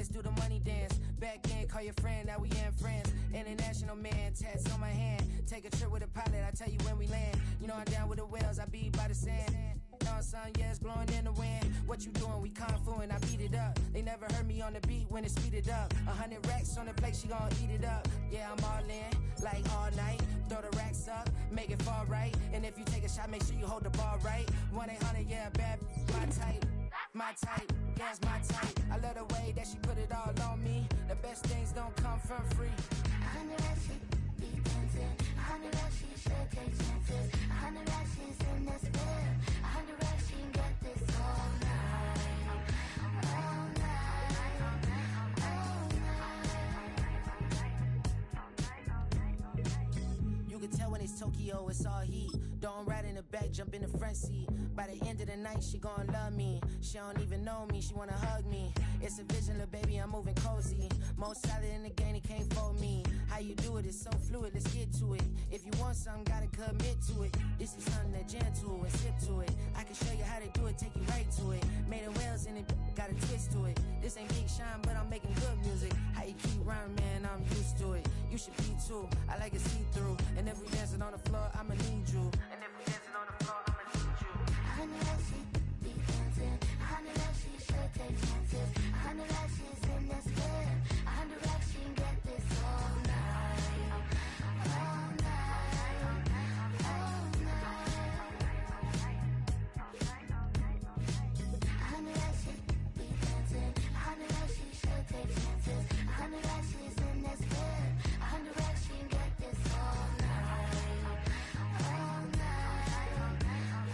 let's do the money dance. Back in, call your friend, now we in friends. International man, tats on my hand. Take a trip with a pilot, I tell you when we land. You know I'm down with the whales, I be by the sand. On sun, yeah, it's blowing in the wind. What you doing? We kung fu and I beat it up. They never heard me on the beat when it's speeded up. 100 racks on the plate, she gon' eat it up. Yeah, I'm all in, like all night. Throw the racks up, make it fall right. And if you take a shot, make sure you hold the ball right. 1-800, yeah, bad, my type. My type, yeah, it's my type. I love the way that she put it all on me. The best things don't come from free. 100 racks, she be dancing. 100 racks, she should take chances. 100 racks, she's in this bed. 100 racks, she can get this all night. All night. All night. You can tell when it's Tokyo, it's all heat. Don't ride in the back, jump in the front seat. By the end of the night, she gon' love me. She don't even know me, she wanna hug me. It's a vision, little baby, I'm moving cozy. Most solid in the game, he can't fold me. How you do it, it's so fluid, let's get to it. If you want something, gotta commit to it. This is something that jam to and sip to it. I can show you how to do it, take you right to it. Made of whales in it, got a twist to it. This ain't Big Shine, but I'm making good music. How you keep rhyming, man, I'm used to it. You should be too, I like it see-through. And if we dancing on the floor, I'ma need you. And if we dancing on the floor, I'ma need you. 100 racks, she be dancing. 100 racks, she should take chances. 100 racks, she's in this bed. 100 racks, she can get this all night. All night. All night. 100 racks, she be dancing. 100 racks, she should take chances. 100 racks, she's in this bed. 100 racks, she can get this all night. All night. All night.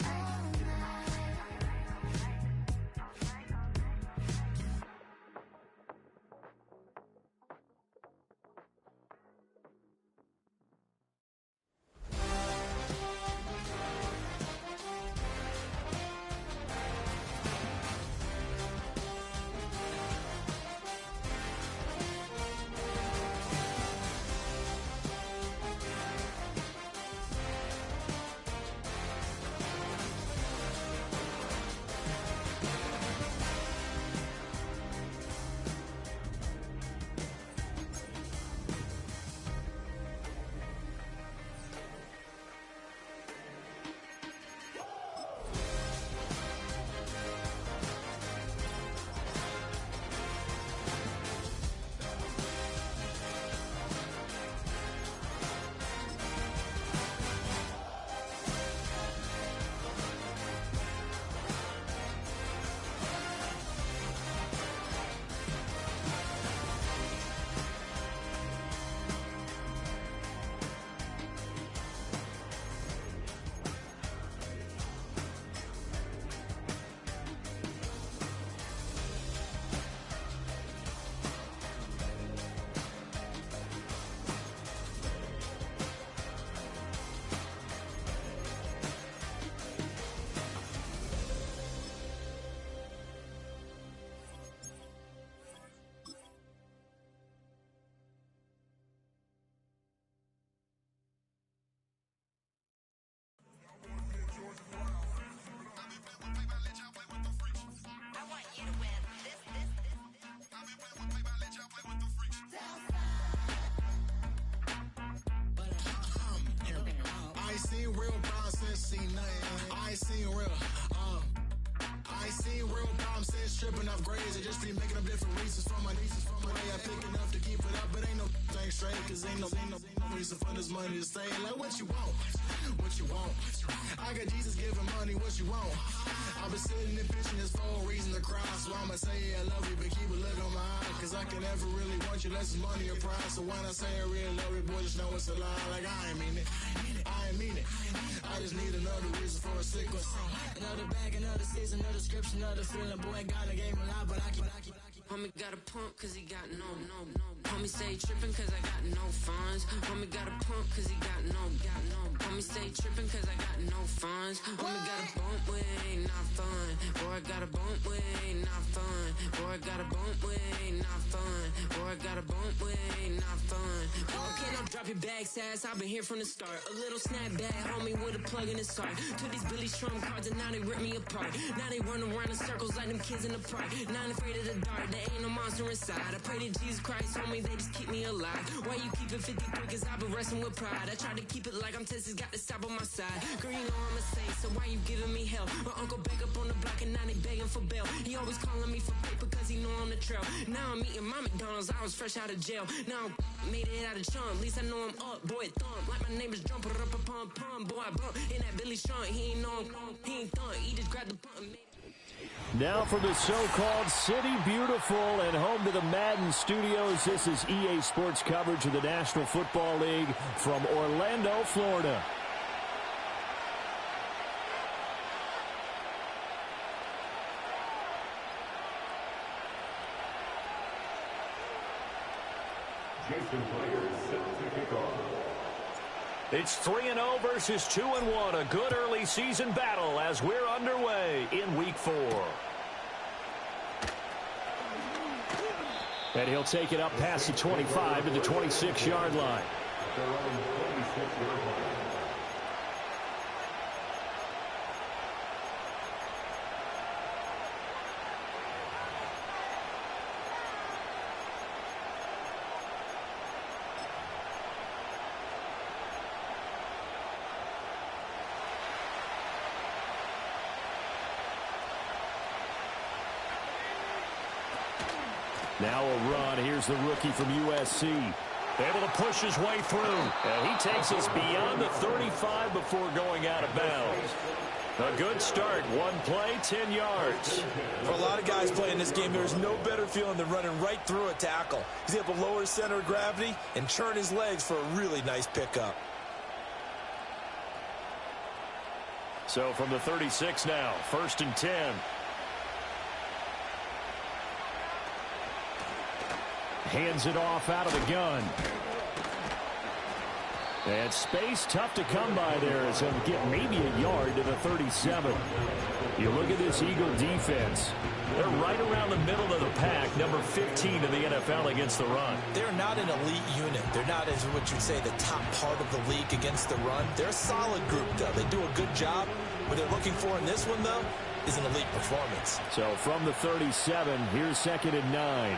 tripping off grades. I just be making up different reasons for my nieces. For my way I pick enough to keep it up, but ain't no thing straight. Cause ain't no reason for this money to stay. Like what you want, what you want. I got Jesus giving money, what you want. I've been sitting and pitching this for a reason to cry. So I'ma say yeah, I love you, but keep a look on my eye. Cause I can never really want you unless it's money or pride. So when I say I really love you, boy, just know it's a lie. Like I ain't mean it, I ain't mean it. I just need another reason for a sick one. Another bag, another season, another description, another feeling. Boy, got a game a lot, but I keep. Homie got a pump cause he got no. Homie stay trippin' cause I got no funds. Homie got a pump cause he got no. Homie stay trippin' cause I got no funds. Homie got a bump with ain't not fun. Boy, I got a bump with ain't not fun. Boy, I got a bump with ain't not fun. Boy, I got a bump with ain't not fun. Boy, I'll drop your bags ass, I've been here from the start. A little snapback, homie, with a plug in his heart. Took these Billy Trump cards and now they rip me apart. Now they run around in circles like them kids in the park. Now I'm afraid of the dark, there ain't no monster inside. I pray to Jesus Christ, homie, they just keep me alive. Why you keep it 53, cause I've been wrestling with pride. I try to keep it like I'm Texas, got the stop on my side. Girl, you know I'm a saint, so why you giving me hell? My uncle back up on the block and now they begging for bail. He always calling me for paper cause he know I'm the trail. Now I'm eating my McDonald's, I was fresh out of jail. Now I'm made it out of chump, at least I know I'm up, boy, thump. Like my name is Jumper, up a pump, pump. Boy, I bump in that Billy Sean, he ain't know, he ain't thump. He just grabbed the button. Now from the so-called City Beautiful and home to the Madden studios, this is EA Sports coverage of the National Football League from Orlando, Florida. It's 3-0 versus 2-1, a good early season battle as we're underway in Week 4. And he'll take it up past the 25 to the 26-yard line. Now a run. Here's the rookie from USC. Able to push his way through. And he takes us beyond the 35 before going out of bounds. A good start. One play, 10 yards. For a lot of guys playing this game, there's no better feeling than running right through a tackle. He's able to lower his center of gravity and churn his legs for a really nice pickup. So from the 36 now, 1st and 10. Hands it off out of the gun. And space tough to come by there as he'll get maybe a yard to the 37. You look at this Eagle defense. They're right around the middle of the pack, number 15 in the NFL against the run. They're not an elite unit. They're not, as what you'd say, the top part of the league against the run. They're a solid group, though. They do a good job. What they're looking for in this one, though, is an elite performance. So from the 37, here's 2nd and 9.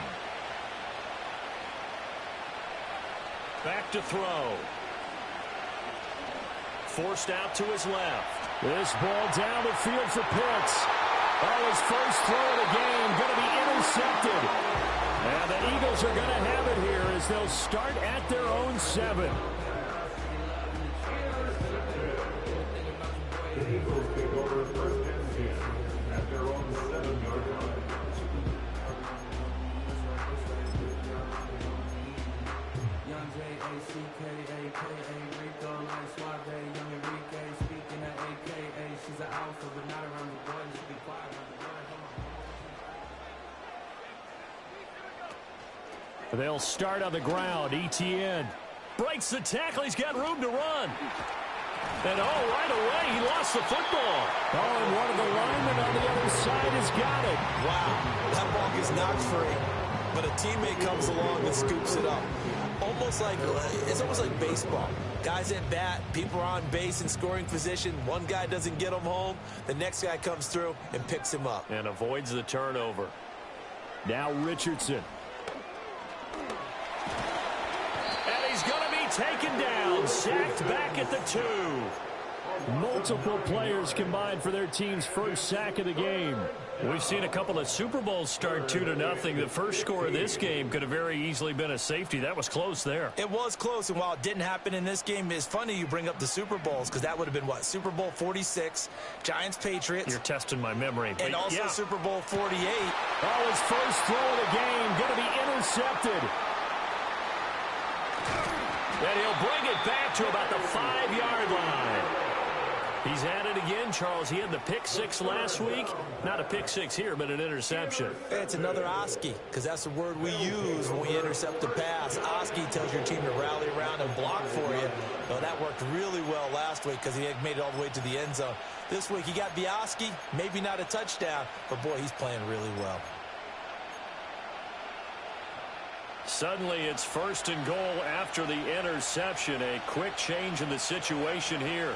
Back to throw. Forced out to his left. This ball down the field for Pitts. Oh, his first throw of the game going to be intercepted. And the Eagles are going to have it here as they'll start at their own 7. The Eagles take over 1st and 10 at their own 7-yard line. They'll start on the ground. Etienne breaks the tackle. He's got room to run. And right away, he lost the football. And one of the linemen on the other side has got it. Wow, that ball gets knocked free, but a teammate comes along and scoops it up. It's almost like baseball. Guys at bat, people are on base in scoring position. One guy doesn't get him home. The next guy comes through and picks him up. And avoids the turnover. Now Richardson. And he's going to be taken down. Sacked back at the 2. Multiple players combined for their team's first sack of the game. We've seen a couple of Super Bowls start 2-0. The first score of this game could have very easily been a safety. That was close there. It was close, and while it didn't happen in this game, it's funny you bring up the Super Bowls because that would have been, what, Super Bowl 46, Giants-Patriots. You're testing my memory. And also yeah. Super Bowl 48. Oh, his first throw of the game going to be intercepted. And he'll bring it back to about the 5-yard line. He's at it again, Charles. He had the pick 6 last week. Not a pick 6 here, but an interception. It's another Oski, because that's the word we use when we intercept the pass. Oski tells your team to rally around and block for you. Well, that worked really well last week because he had made it all the way to the end zone. This week he got the Oski, maybe not a touchdown, but boy, he's playing really well. Suddenly it's 1st and goal after the interception. A quick change in the situation here.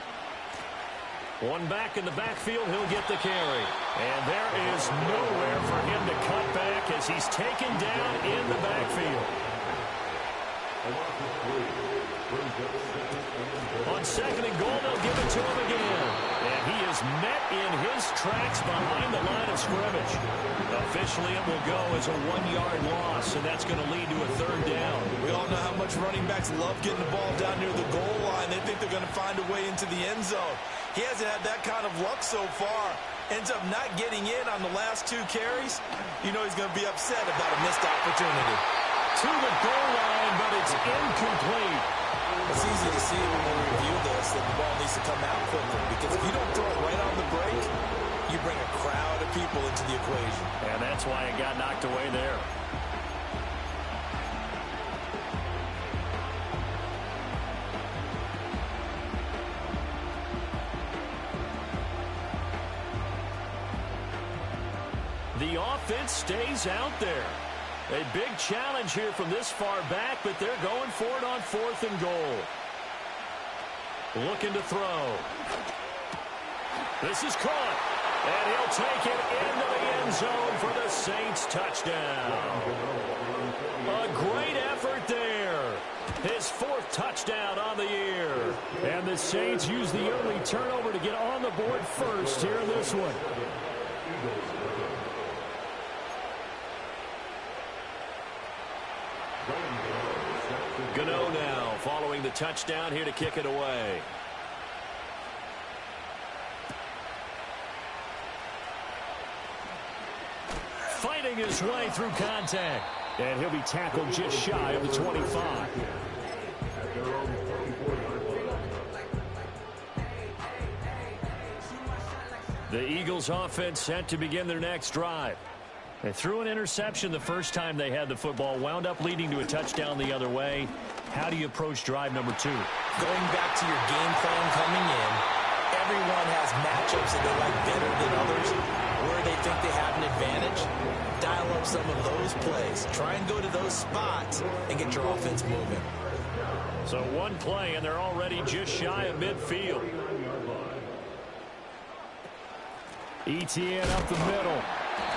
One back in the backfield, he'll get the carry. And there is nowhere for him to cut back as he's taken down in the backfield. On 2nd and goal, they'll give it to him again. And he is met in his tracks behind the line of scrimmage. Officially, it will go as a 1-yard loss, and that's going to lead to a 3rd down. We all know how much running backs love getting the ball down near the goal line. They think they're going to find a way into the end zone. He hasn't had that kind of luck so far. Ends up not getting in on the last 2 carries. You know he's going to be upset about a missed opportunity. To the goal line, but it's incomplete. It's easy to see when we review this that the ball needs to come out quickly, because if you don't throw it right on the break, you bring a crowd of people into the equation. And that's why it got knocked away there. The offense stays out there. A big challenge here from this far back, but they're going for it on 4th and goal. Looking to throw. This is caught. And he'll take it into the end zone for the Saints touchdown. A great effort there. His 4th touchdown on the year. And the Saints use the early turnover to get on the board first here in this one. Gano now following the touchdown here to kick it away. Fighting his way through contact. And he'll be tackled just shy of the 25. The Eagles offense set to begin their next drive. They threw an interception the first time they had the football, wound up leading to a touchdown the other way. How do you approach drive number 2? Going back to your game plan coming in, everyone has matchups that they like better than others. Where they think they have an advantage, dial up some of those plays. Try and go to those spots and get your offense moving. So one play, and they're already just shy of midfield. Etienne up the middle.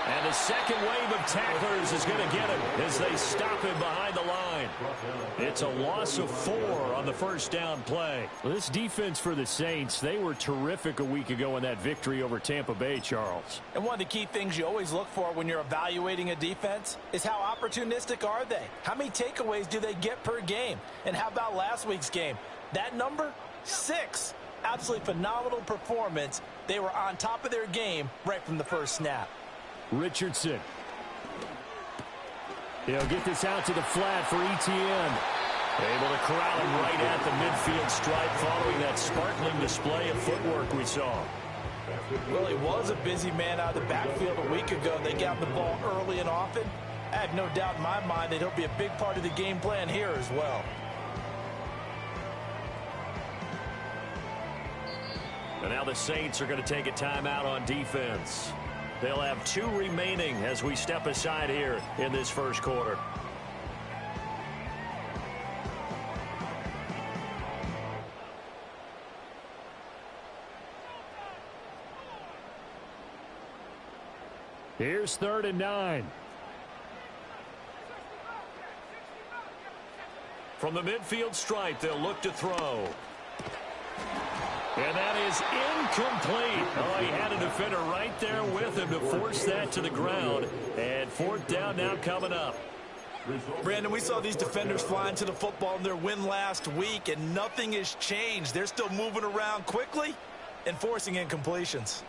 And the second wave of tacklers is going to get him as they stop him behind the line. It's a loss of 4 on the first down play. Well, this defense for the Saints, they were terrific a week ago in that victory over Tampa Bay, Charles. And one of the key things you always look for when you're evaluating a defense is how opportunistic are they? How many takeaways do they get per game? And how about last week's game? That number? 6. Absolutely phenomenal performance. They were on top of their game right from the first snap. Richardson. He'll get this out to the flat for Etienne. Able to corral him right at the midfield stripe following that sparkling display of footwork we saw. Well, he was a busy man out of the backfield a week ago. They got the ball early and often. I have no doubt in my mind that he'll be a big part of the game plan here as well. And now the Saints are going to take a timeout on defense. They'll have 2 remaining as we step aside here in this first quarter. Here's 3rd and 9. From the midfield stripe, they'll look to throw. And that is incomplete. Oh, he had a defender right there with him to force that to the ground. And 4th down now coming up. Brandon, we saw these defenders flying to the football in their win last week, and nothing has changed. They're still moving around quickly and forcing incompletions.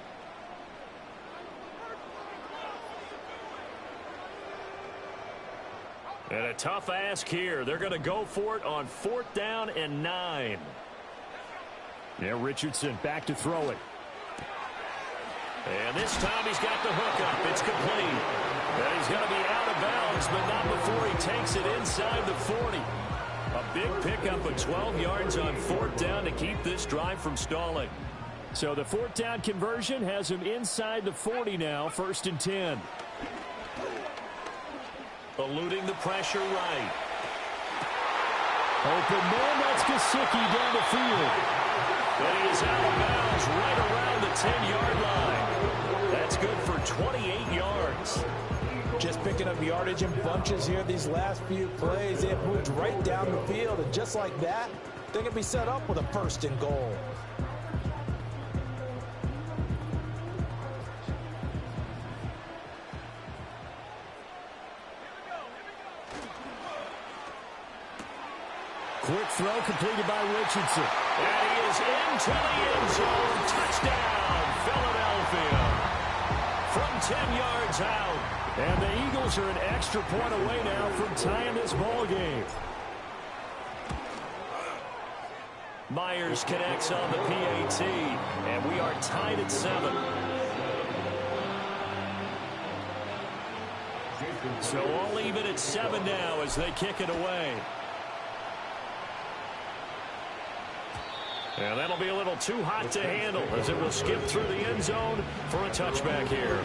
And a tough ask here. They're going to go for it on 4th down and 9. Now Richardson back to throw it. And this time he's got the hook up. It's complete. And he's going to be out of bounds, but not before he takes it inside the 40. A big pickup of 12 yards on 4th down to keep this drive from stalling. So the 4th down conversion has him inside the 40 now, 1st and 10. Eluding the pressure right. Open man, that's Gesicki down the field. And he is out of bounds right around the 10-yard line. That's good for 28 yards. Just picking up yardage in bunches here these last few plays. They have moved right down the field, and just like that, they can be set up with a 1st and goal. Quick throw completed by Richardson. And he is into the end zone. Touchdown, Philadelphia. From 10 yards out. And the Eagles are an extra point away now from tying this ball game. Myers connects on the PAT. And we are tied at 7. So all even at 7 now as they kick it away. And that'll be a little too hot to handle as it will skip through the end zone for a touchback here.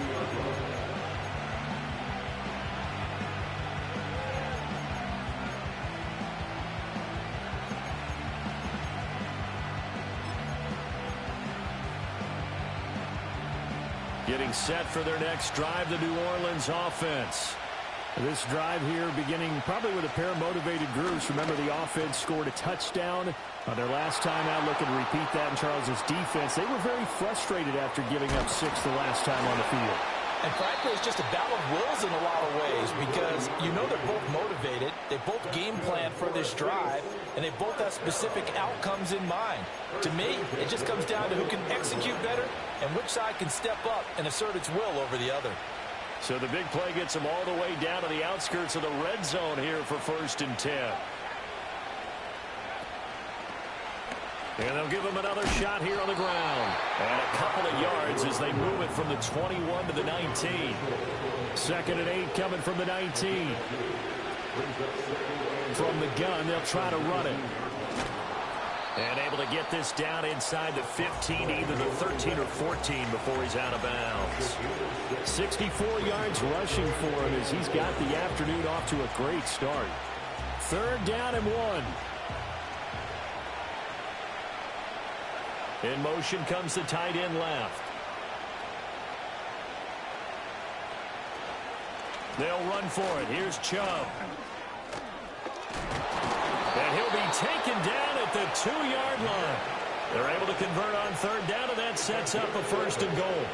Getting set for their next drive, the New Orleans offense. This drive here beginning probably with a pair of motivated groups. Remember, the offense scored a touchdown on their last time out. Looking to repeat that in Charles's defense. They were very frustrated after giving up 6 the last time on the field. And frankly, it's just a battle of wills in a lot of ways because you know they're both motivated. They both game plan for this drive, and they both have specific outcomes in mind. To me, it just comes down to who can execute better and which side can step up and assert its will over the other. So the big play gets them all the way down to the outskirts of the red zone here for 1st and 10. And they'll give them another shot here on the ground. And a couple of yards as they move it from the 21 to the 19. 2nd and 8 coming from the 19. From the gun, they'll try to run it. And able to get this down inside the 15, either the 13 or 14 before he's out of bounds. 64 yards rushing for him as he's got the afternoon off to a great start. 3rd down and 1. In motion comes the tight end left. They'll run for it. Here's Chubb. And he'll be taken down at the 2-yard line. They're able to convert on 3rd down, and that sets up a 1st and goal.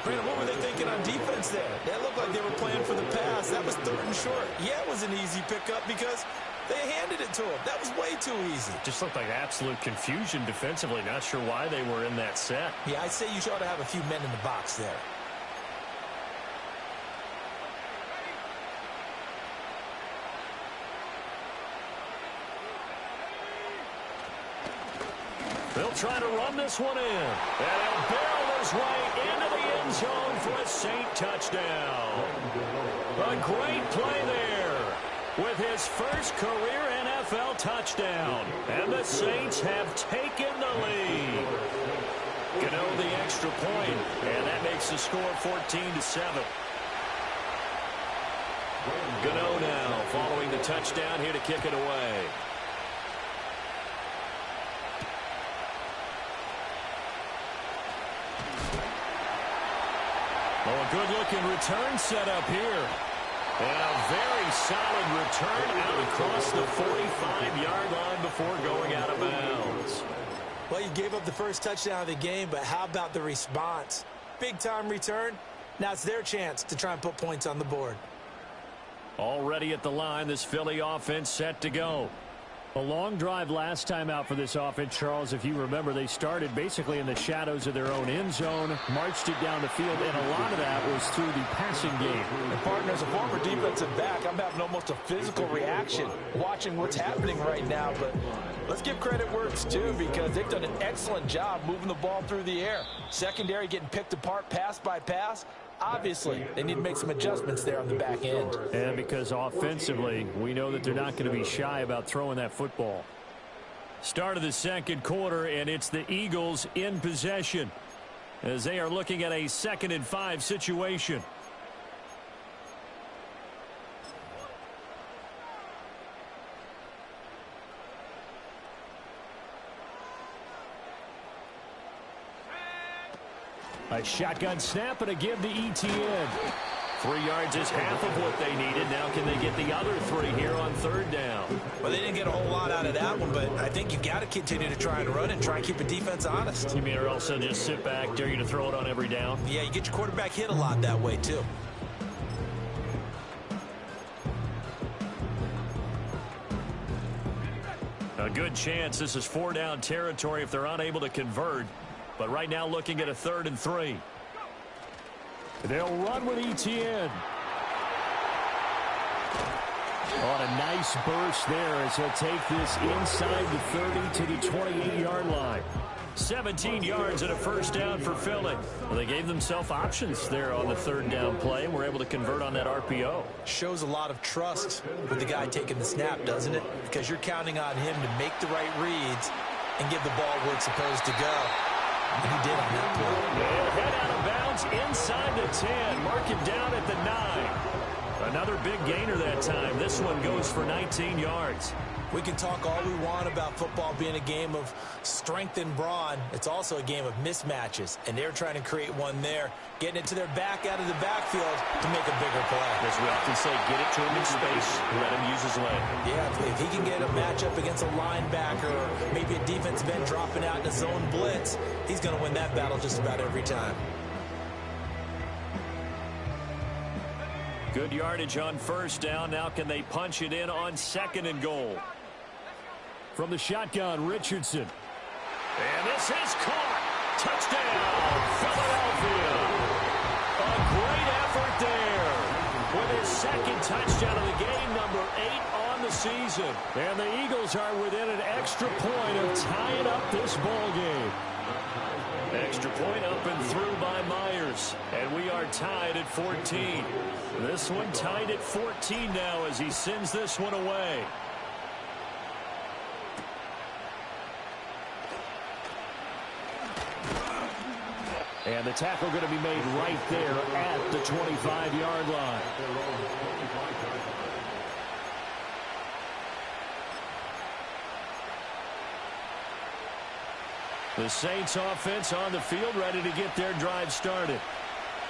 Brandon, what were they thinking on defense there? That looked like they were playing for the pass. That was 3rd and short. Yeah, it was an easy pickup because they handed it to him. That was way too easy. Just looked like absolute confusion defensively. Not sure why they were in that set. Yeah, I'd say you ought to have a few men in the box there. They'll try to run this one in. And he'll barrel his way into the end zone for a Saint touchdown. A great play there with his first career NFL touchdown. And the Saints have taken the lead. Gano the extra point, and that makes the score 14-7. Gano now following the touchdown here to kick it away. Oh, a good-looking return set up here. And a very solid return out across the 45-yard line before going out of bounds. Well, you gave up the first touchdown of the game, but how about the response? Big-time return. Now it's their chance to try and put points on the board. Already at the line, this Philly offense set to go. A long drive last time out for this offense, Charles. If you remember, they started basically in the shadows of their own end zone, marched it down the field, and a lot of that was through the passing game. And partner, as a former defensive back, I'm having almost a physical reaction watching what's happening right now. But let's give credit where it's due because they've done an excellent job moving the ball through the air. Secondary getting picked apart pass by pass. Obviously, they need to make some adjustments there on the back end. And because offensively, we know that they're not going to be shy about throwing that football. Start of the second quarter, and it's the Eagles in possession as they are looking at a 2nd and 5 situation. A shotgun snap and a give to ETN. 3 yards is half of what they needed. Now can they get the other 3 here on third down? Well, they didn't get a whole lot out of that one, but I think you got to continue to try and run and try and keep the defense honest. You mean or else they'll just sit back, dare you to throw it on every down? Yeah, you get your quarterback hit a lot that way, too. A good chance this is 4-down territory if they're unable to convert. But right now looking at a 3rd and 3. They'll run with ETN. On a nice burst there as he'll take this inside the 30 to the 28-yard line. 17 yards and a first down for Philly. Well, they gave themselves options there on the 3rd down play and were able to convert on that RPO. Shows a lot of trust with the guy taking the snap, doesn't it? Because you're counting on him to make the right reads and give the ball where it's supposed to go. And he did on that play. They'll head out of bounds inside the 10. Mark him down at the 9. Another big gainer that time. This one goes for 19 yards. We can talk all we want about football being a game of strength and brawn. It's also a game of mismatches, and they're trying to create one there, getting it to their back out of the backfield to make a bigger play. As we often say, get it to him in space, let him use his leg. Yeah, if he can get a matchup against a linebacker or maybe a defensive end dropping out in a zone blitz, he's going to win that battle just about every time. Good yardage on first down. Now can they punch it in on 2nd and goal? From the shotgun, Richardson. And this is caught. Touchdown, Philadelphia. A great effort there. With his 2nd touchdown of the game, number 8 on the season. And the Eagles are within an extra point of tying up this ball game. Extra point up and through by Myers. And we are tied at 14. This one tied at 14 now as he sends this one away. And the tackle going to be made right there at the 25-yard line. The Saints offense on the field, ready to get their drive started.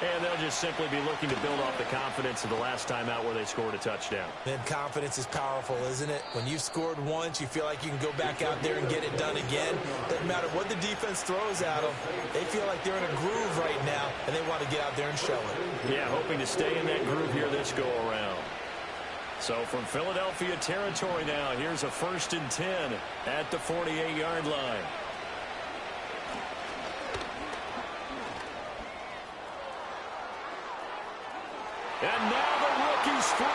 And they'll just simply be looking to build off the confidence of the last time out where they scored a touchdown. Then confidence is powerful, isn't it? When you've scored once, you feel like you can go back out there and get it done again. Doesn't matter what the defense throws at them. They feel like they're in a groove right now, and they want to get out there and show it. Yeah, hoping to stay in that groove here this go-around. So from Philadelphia territory now, here's a 1st and 10 at the 48-yard line. And now the rookie's free.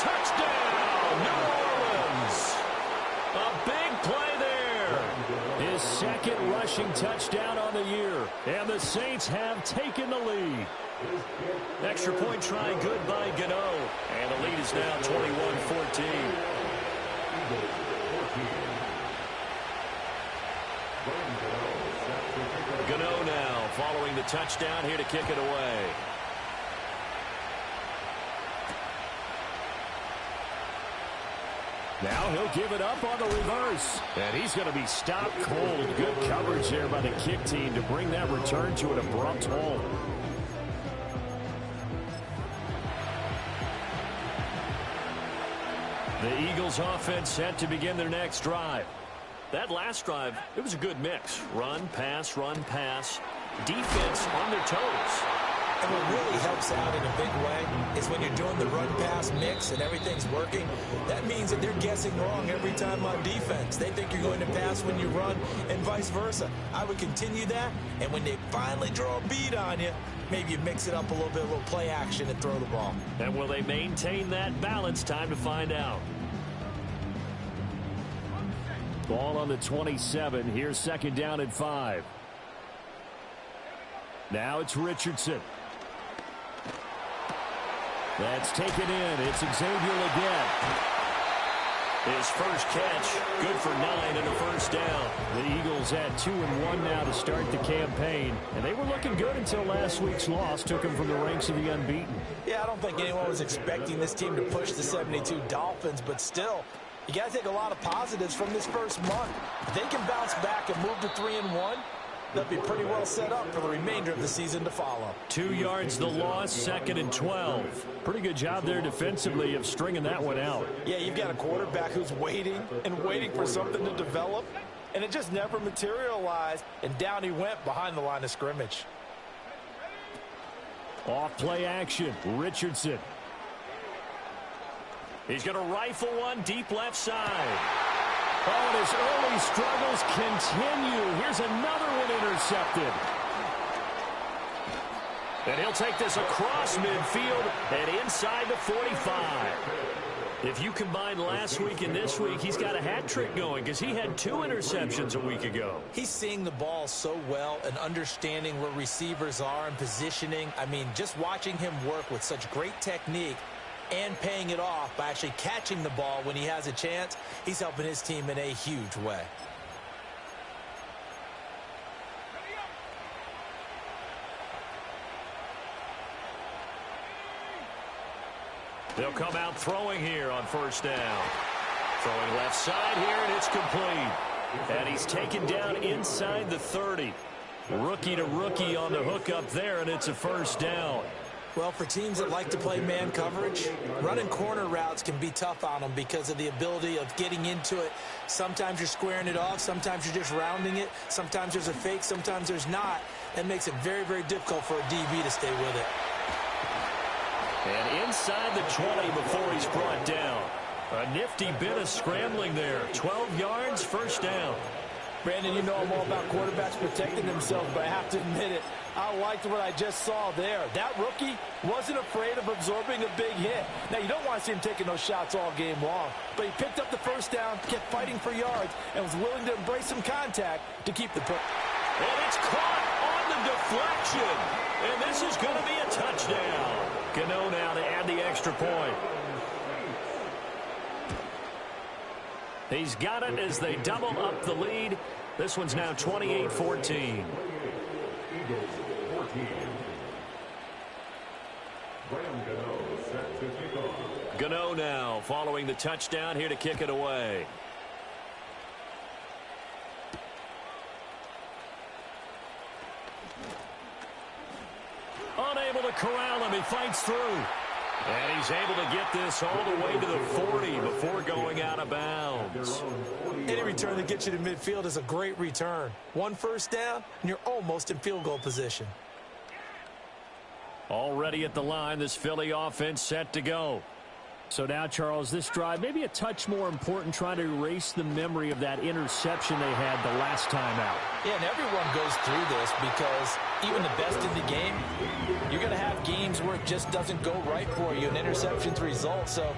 Touchdown, New Orleans. A big play there. His 2nd rushing touchdown on the year. And the Saints have taken the lead. Extra point try good by Gano. And the lead is now 21-14. Gano now following the touchdown here to kick it away. Now he'll give it up on the reverse. And he's going to be stopped cold. Good coverage there by the kick team to bring that return to an abrupt halt. The Eagles offense set to begin their next drive. That last drive, it was a good mix. Run, pass, defense on their toes. And what really helps out in a big way is when you're doing the run-pass mix and everything's working, that means that they're guessing wrong every time on defense. They think you're going to pass when you run and vice versa. I would continue that, and when they finally draw a bead on you, maybe you mix it up a little play action and throw the ball. And will they maintain that balance? Time to find out. Ball on the 27. Here's 2nd down and 5. Now it's Richardson. That's taken in. It's Xavier again. His first catch, good for 9 and a first down. The Eagles at 2-1 now to start the campaign. And they were looking good until last week's loss took them from the ranks of the unbeaten. Yeah, I don't think anyone was expecting this team to push the 72 Dolphins, but still, you got to take a lot of positives from this first month. If they can bounce back and move to 3-1, they'll be pretty well set up for the remainder of the season to follow. 2 yards the loss, 2nd and 12. Pretty good job there defensively of stringing that one out. Yeah, you've got a quarterback who's waiting and waiting for something to develop, and it just never materialized, and down he went behind the line of scrimmage. Off play action, Richardson. He's going to rifle one deep left side. Oh, and his early struggles continue. Here's another one intercepted. And he'll take this across midfield and inside the 45. If you combine last week and this week, he's got a hat trick going because he had 2 interceptions a week ago. He's seeing the ball so well and understanding where receivers are and positioning. I mean, just watching him work with such great technique and paying it off by actually catching the ball when he has a chance, he's helping his team in a huge way. They'll come out throwing here on first down. Throwing left side here, and it's complete. And he's taken down inside the 30. Rookie to rookie on the hook up there, and it's a first down. Well, for teams that like to play man coverage, running corner routes can be tough on them because of the ability of getting into it. Sometimes you're squaring it off. Sometimes you're just rounding it. Sometimes there's a fake. Sometimes there's not. That makes it very, very difficult for a DB to stay with it. And inside the 20 before he's brought down. A nifty bit of scrambling there. 12 yards, first down. Brandon, you know I'm all about quarterbacks protecting themselves, but I have to admit it, I liked what I just saw there. That rookie wasn't afraid of absorbing a big hit. Now, you don't want to see him taking those shots all game long, but he picked up the first down, kept fighting for yards, and was willing to embrace some contact to keep the push. And it's caught on the deflection. And this is going to be a touchdown. Gano now to add the extra point. He's got it as they double up the lead. This one's now 28-14. Gano now following the touchdown here to kick it away. Unable to corral him. He fights through. And he's able to get this all the way to the 40 before going out of bounds. Any return that gets you to midfield is a great return. 1 first down, and you're almost in field goal position. Already at the line, this Philly offense set to go. So now, Charles, this drive maybe a touch more important, trying to erase the memory of that interception they had the last time out. Yeah, and everyone goes through this because even the best in the game, you're going to have games where it just doesn't go right for you and interceptions result. So,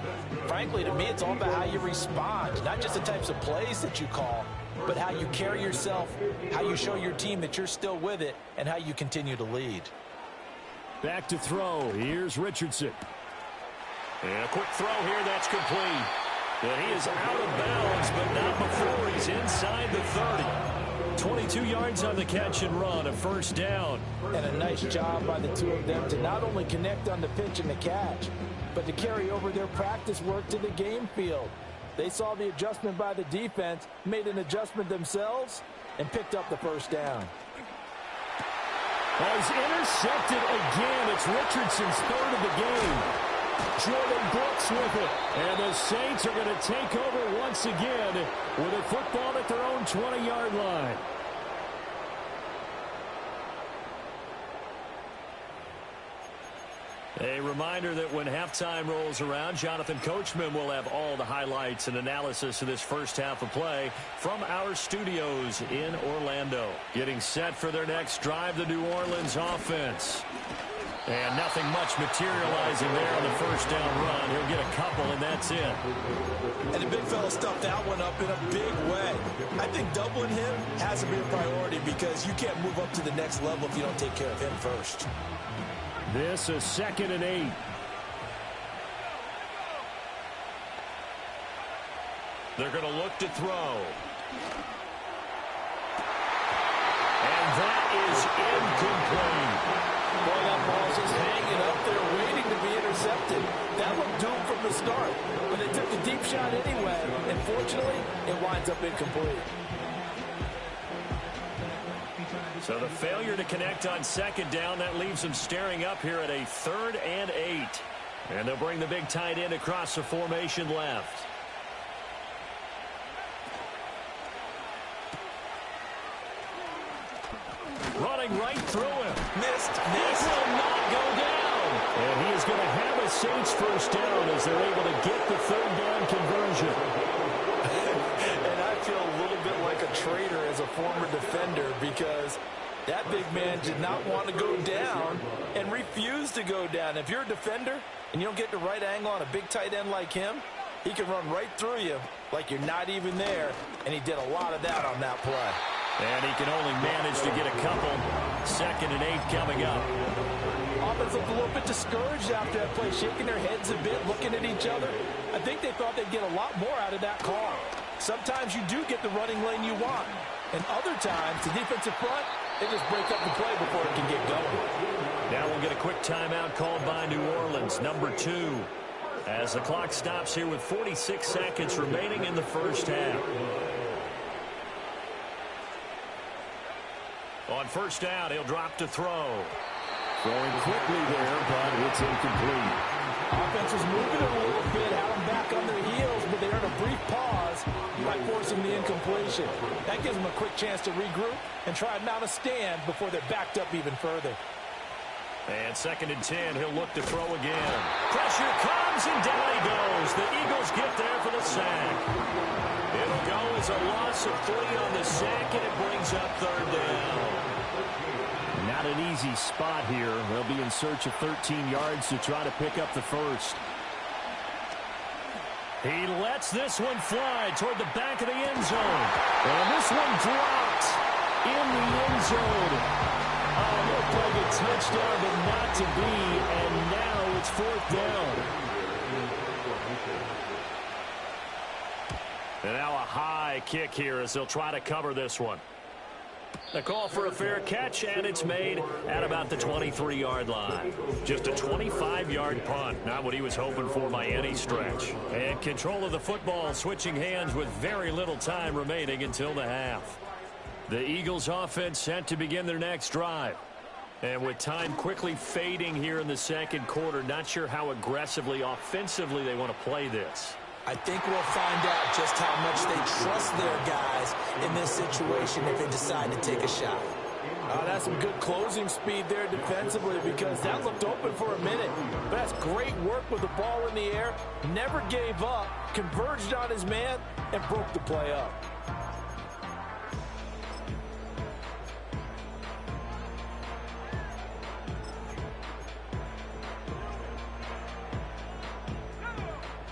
frankly, to me, it's all about how you respond, not just the types of plays that you call, but how you carry yourself, how you show your team that you're still with it, and how you continue to lead. Back to throw. Here's Richardson. And a quick throw here, that's complete. And he is out of bounds, but not before he's inside the 30. 22 yards on the catch and run, a first down. And a nice job by the two of them to not only connect on the pitch and the catch, but to carry over their practice work to the game field. They saw the adjustment by the defense, made an adjustment themselves, and picked up the first down. Well, he's intercepted again. It's Richardson's 3rd of the game. Jordan Brooks with it. And the Saints are going to take over once again with a football at their own 20-yard line. A reminder that when halftime rolls around, Jonathan Coachman will have all the highlights and analysis of this first half of play from our studios in Orlando. Getting set for their next drive, the New Orleans offense. And nothing much materializing there on the first down run. He'll get a couple, and that's it. And the big fella stuffed that one up in a big way. I think doubling him has to be a priority because you can't move up to the next level if you don't take care of him first. This is 2nd and 8. They're going to look to throw. And that is incomplete. Boy, that ball's just hanging up there waiting to be intercepted. That looked doomed from the start, but they took the deep shot anyway, and fortunately, it winds up incomplete. So the failure to connect on second down, that leaves them staring up here at a 3rd and 8. And they'll bring the big tight end across the formation left. Running right through him. Missed. This will not go down. And he is going to have a Saints first down as they're able to get the 3rd down conversion. And I feel a little bit like a traitor as a former defender because that big man did not want to go down and refused to go down. If you're a defender and you don't get the right angle on a big tight end like him, he can run right through you like you're not even there, and he did a lot of that on that play. And he can only manage to get a couple. 2nd and 8 coming up. Offense looked a little bit discouraged after that play, shaking their heads a bit, looking at each other. I think they thought they'd get a lot more out of that call. Sometimes you do get the running lane you want, and other times the defensive front, they just break up the play before it can get going. Now we'll get a quick timeout called by New Orleans, number 2, as the clock stops here with 46 seconds remaining in the first half. On first down, he'll drop to throw. Throwing quickly there, but it's incomplete. Offense was moving it a little bit, had them back on their heels, but they earned a brief pause by forcing the incompletion. That gives them a quick chance to regroup and try and mount a stand before they're backed up even further. And 2nd and 10, he'll look to throw again. Pressure comes, and down he goes. The Eagles get there for the sack. It'll go as a loss of 3 on the sack, and it brings up 3rd down. Not an easy spot here. They'll be in search of 13 yards to try to pick up the first. He lets this one fly toward the back of the end zone. And this one drops in the end zone. Oh, looked like a touchdown, but not to be. And now it's 4th down. And now a high kick here as they'll try to cover this one. A call for a fair catch, and it's made at about the 23-yard line. Just a 25-yard punt, not what he was hoping for by any stretch. And control of the football switching hands with very little time remaining until the half. The Eagles offense set to begin their next drive. And with time quickly fading here in the second quarter, not sure how aggressively, offensively they want to play this. I think we'll find out just how much they trust their guys in this situation if they decide to take a shot. That's some good closing speed there defensively because that looked open for a minute. But that's great work with the ball in the air. Never gave up, converged on his man, and broke the play up.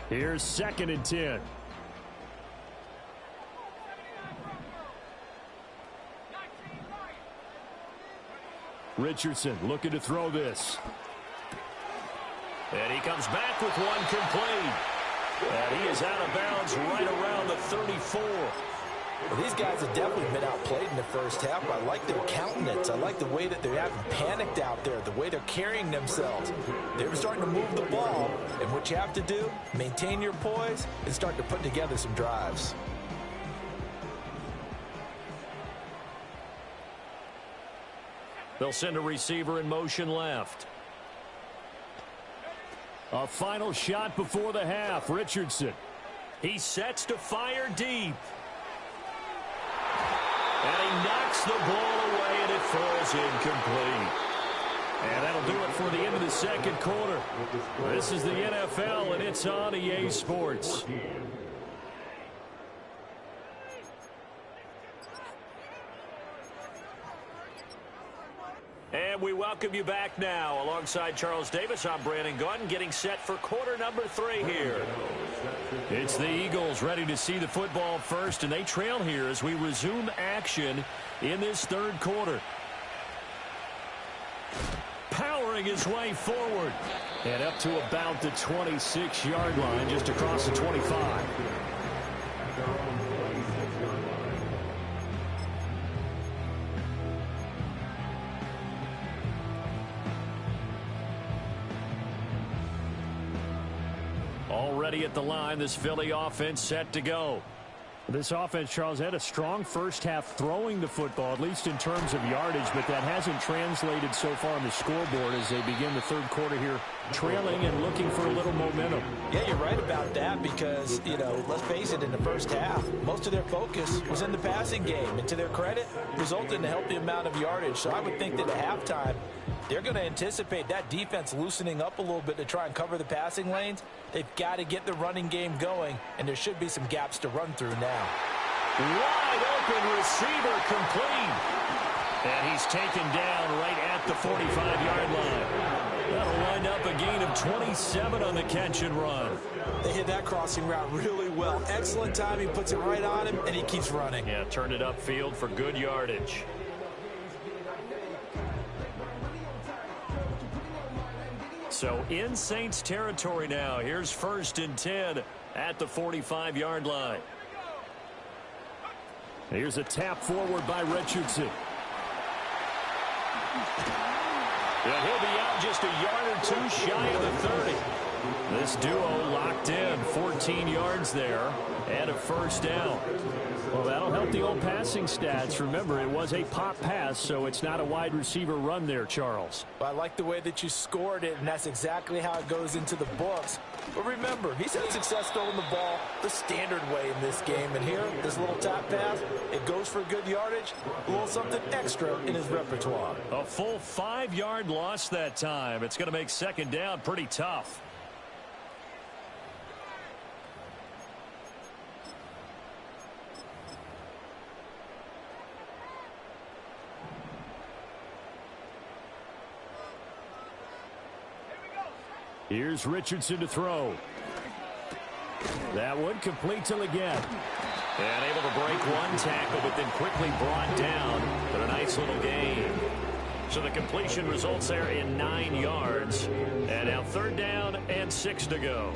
Here's 2nd and 10. Richardson looking to throw this. And he comes back with one complete. And he is out of bounds right around the 34. Well, these guys have definitely been outplayed in the first half. I like their countenance. I like the way that they haven't panicked out there, the way they're carrying themselves. They're starting to move the ball, and what you have to do, maintain your poise, and start to put together some drives. They'll send a receiver in motion left. A final shot before the half. Richardson. He sets to fire deep. And he knocks the ball away, and it falls incomplete. And that'll do it for the end of the second quarter. This is the NFL, and it's on EA Sports. And we welcome you back now. Alongside Charles Davis, I'm Brandon Gordon, getting set for quarter number 3 here. It's the Eagles ready to see the football first, and they trail here as we resume action in this third quarter. Powering his way forward. And up to about the 26-yard line, just across the 25. Already at the line, this Philly offense set to go. This offense, Charles, had a strong first half throwing the football, at least in terms of yardage, but that hasn't translated so far on the scoreboard as they begin the third quarter here, trailing and looking for a little momentum. Yeah, you're right about that because, let's face it, in the first half, most of their focus was in the passing game. And to their credit, resulted in a healthy amount of yardage. So I would think that at halftime, they're going to anticipate that defense loosening up a little bit to try and cover the passing lanes. They've got to get the running game going, and there should be some gaps to run through now. Wide open receiver complete. And he's taken down right at the 45-yard line. That'll wind up a gain of 27 on the catch and run. They hit that crossing route really well. Excellent timing, puts it right on him, and he keeps running. Yeah, turned it upfield for good yardage. So in Saints territory now. Here's 1st and 10 at the 45-yard line. Here's a tap forward by Richardson. And he'll be out just a yard or two shy of the 30. This duo locked in, 14 yards there and a first down. Well, that'll help the old passing stats. Remember, it was a pop pass, so it's not a wide receiver run there, Charles. Well, I like the way that you scored it, and that's exactly how it goes into the books. But remember, he's had success throwing the ball the standard way in this game. And here, this little tap pass, it goes for good yardage, a little something extra in his repertoire. A full 5-yard loss that time. It's going to make second down pretty tough. Here's Richardson to throw. That one complete to Leggett. And able to break one tackle, but then quickly brought down. But a nice little gain. So the completion results there in 9 yards. And now 3rd down and 6 to go.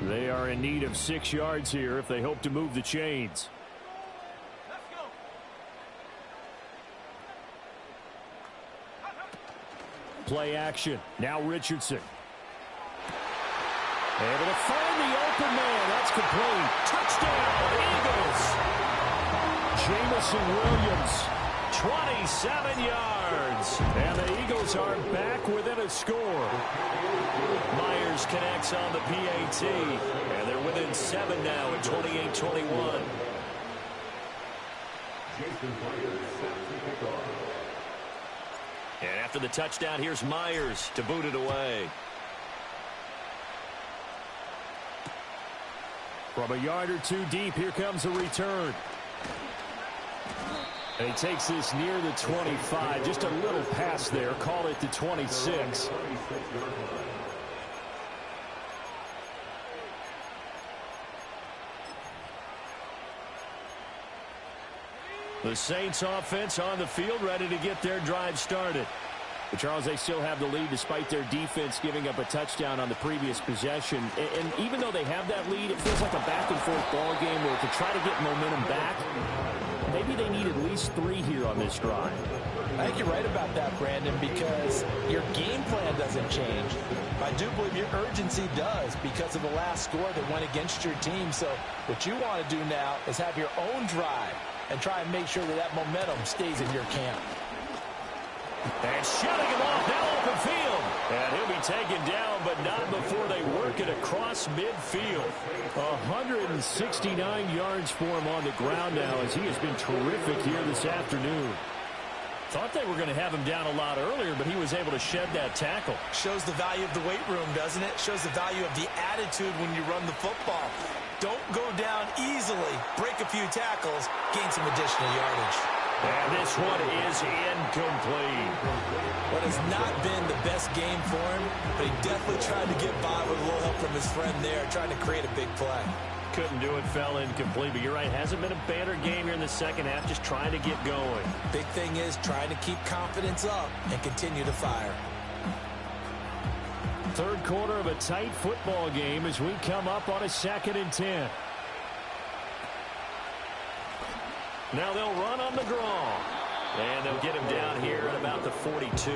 They are in need of 6 yards here if they hope to move the chains. Play action. Now Richardson. Able to find the open man. That's complete. Touchdown, Eagles. Jamison Williams, 27 yards. And the Eagles are back within a score. Myers connects on the PAT. And they're within 7 now at 28-21. And after the touchdown, here's Myers to boot it away. From a yard or two deep, here comes a return. And he takes this near the 25. Just a little pass there. Call it the 26. The Saints offense on the field, ready to get their drive started. But Charles, they still have the lead despite their defense giving up a touchdown on the previous possession. And even though they have that lead, it feels like a back-and-forth ball game where to try to get momentum back, maybe they need at least 3 here on this drive. I think you're right about that, Brandon, because your game plan doesn't change. I do believe your urgency does because of the last score that went against your team. So what you want to do now is have your own drive and try and make sure that that momentum stays in your camp. And shutting him off, now open field. And he'll be taken down, but not before they work it across midfield. 169 yards for him on the ground now as he has been terrific here this afternoon. Thought they were going to have him down a lot earlier, but he was able to shed that tackle. Shows the value of the weight room, doesn't it? Shows the value of the attitude when you run the football. Don't go down easily. Break a few tackles. Gain some additional yardage. And this one is incomplete. What has not been the best game for him, but he definitely tried to get by with a little help from his friend there, trying to create a big play. Couldn't do it, fell incomplete. But you're right, hasn't been a banner game here in the second half, just trying to get going. Big thing is trying to keep confidence up and continue to fire. Third quarter of a tight football game as we come up on a 2nd and 10. Now they'll run on the draw. And they'll get him down here at about the 42.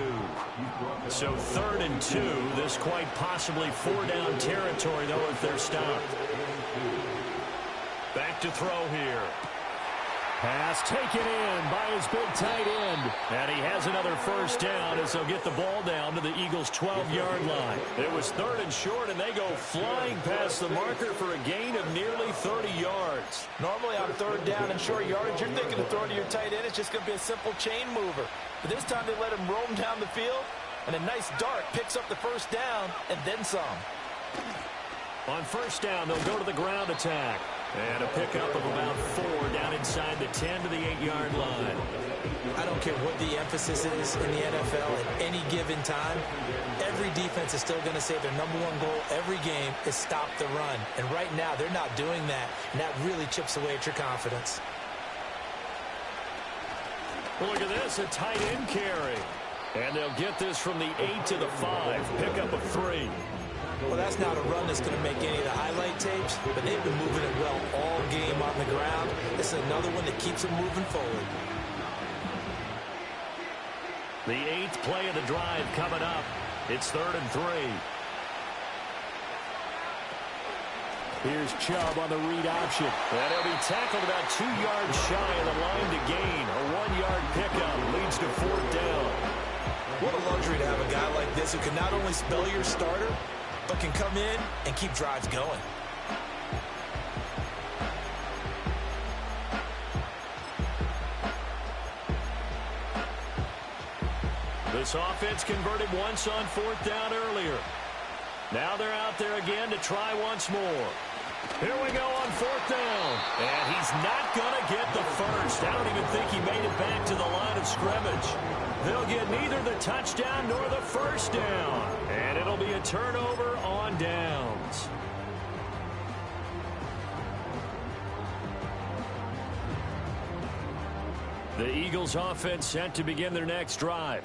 So 3rd and 2. This quite possibly 4-down territory, though, if they're stopped. Back to throw here. Pass taken in by his big tight end. And he has another first down as they'll get the ball down to the Eagles' 12-yard line. It was 3rd and short, and they go flying past the marker for a gain of nearly 30 yards. Normally on 3rd down and short yardage, you're thinking of throwing to your tight end. It's just going to be a simple chain mover. But this time they let him roam down the field, and a nice dart picks up the first down and then some. On first down, they'll go to the ground attack. And a pickup of about 4 down inside the 10 to the 8-yard line. I don't care what the emphasis is in the NFL at any given time. Every defense is still going to say their #1 goal every game is stop the run. And right now, they're not doing that, and that really chips away at your confidence. Well, look at this, a tight end carry. And they'll get this from the 8 to the 5. Pickup of 3. Well, that's not a run that's going to make any of the highlight tapes, but they've been moving it well all game on the ground. This is another one that keeps them moving forward. The 8th play of the drive coming up. It's 3rd and 3. Here's Chubb on the read option. And he'll be tackled about 2 yards shy of the line to gain. A 1-yard pickup leads to 4th down. What a luxury to have a guy like this who can not only spell your starter, but can come in and keep drives going. This offense converted once on 4th down earlier. Now they're out there again to try once more. Here we go on 4th down. And he's not going to get the first. I don't even think he made it back to the line of scrimmage. They'll get neither the touchdown nor the first down. And it'll be a turnover on downs. The Eagles offense set to begin their next drive.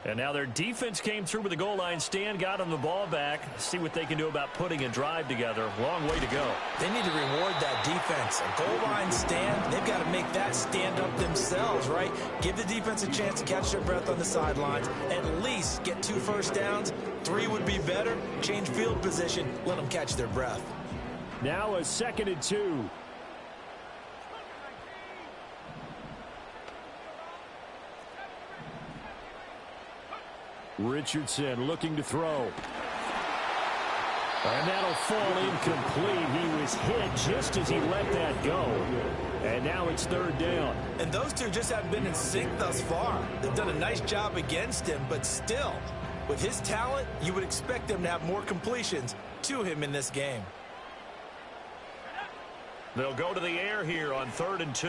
And now their defense came through with the goal line stand, got them the ball back. See what they can do about putting a drive together. Long way to go. They need to reward that defense. A goal line stand, they've got to make that stand up themselves, right? Give the defense a chance to catch their breath on the sidelines. At least get 2 first downs. 3 would be better. Change field position. Let them catch their breath. Now a 2nd and 2. Richardson looking to throw. And that'll fall incomplete. He was hit just as he let that go. And now it's 3rd down. And those two just haven't been in sync thus far. They've done a nice job against him, but still, with his talent, you would expect them to have more completions to him in this game. They'll go to the air here on 3rd and 2.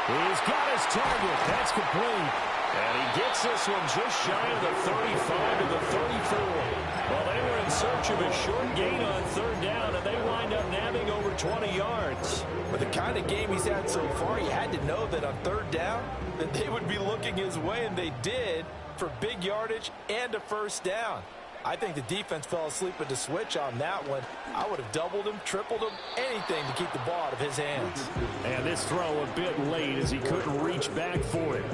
He's got his target. That's complete. And he gets this one just shy of the 35 to the 34. Well, they were in search of a short gain on 3rd down, and they wind up nabbing over 20 yards. With the kind of game he's had so far, you had to know that on 3rd down that they would be looking his way, and they did, for big yardage and a first down. I think the defense fell asleep at the switch on that one. I would have doubled him, tripled him, anything to keep the ball out of his hands. And this throw a bit late as he couldn't reach back for it.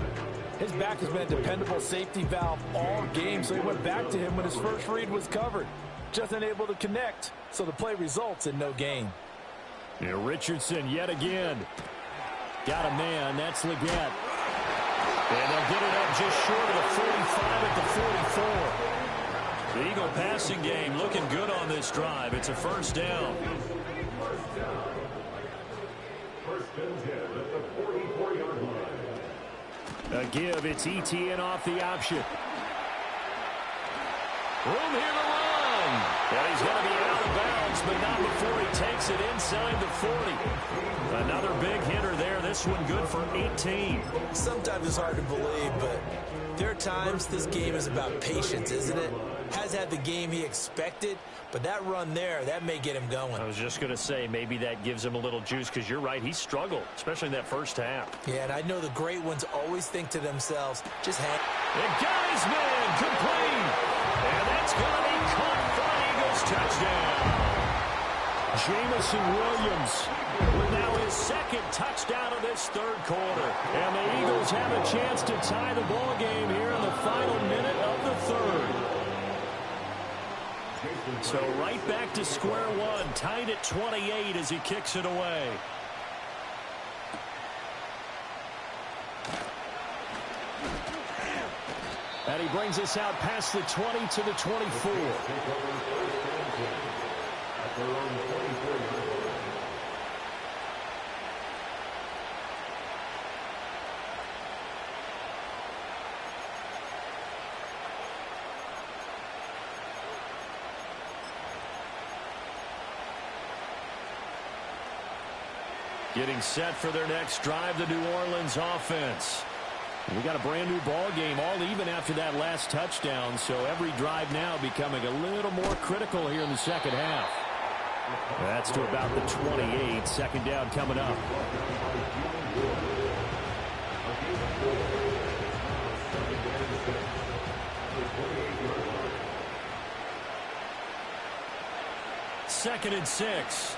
His back has been a dependable safety valve all game, so he went back to him when his first read was covered. Just unable to connect, so the play results in no gain. Yeah, Richardson yet again. Got a man, that's Leggett. And they'll get it up just short of the 45 at the 44. The Eagle passing game looking good on this drive. It's a first down. First and 10 at the 44-yard line. A give, it's ETN off the option. Room here to run. And he's going to be out of bounds, but not before he takes it inside the 40. Another big hitter there. This one good for 18. Sometimes it's hard to believe, but there are times this game is about patience, isn't it? Has had the game he expected, but that run there, that may get him going. I was just going to say, maybe that gives him a little juice, because you're right, he struggled, especially in that first half. Yeah, and I know the great ones always think to themselves, just hang. And got his man, complete. And that's going to be caught for an Eagles touchdown. Jamison Williams with now his second touchdown of this third quarter. And the Eagles have a chance to tie the ball game here in the final minute of the third. So right back to square one, tied at 28 as he kicks it away. And he brings us out past the 20 to the 24. Getting set for their next drive, the New Orleans offense. We got a brand new ball game, all even after that last touchdown, so every drive now becoming a little more critical here in the second half. That's to about the 28. Second down coming up. Second and 6.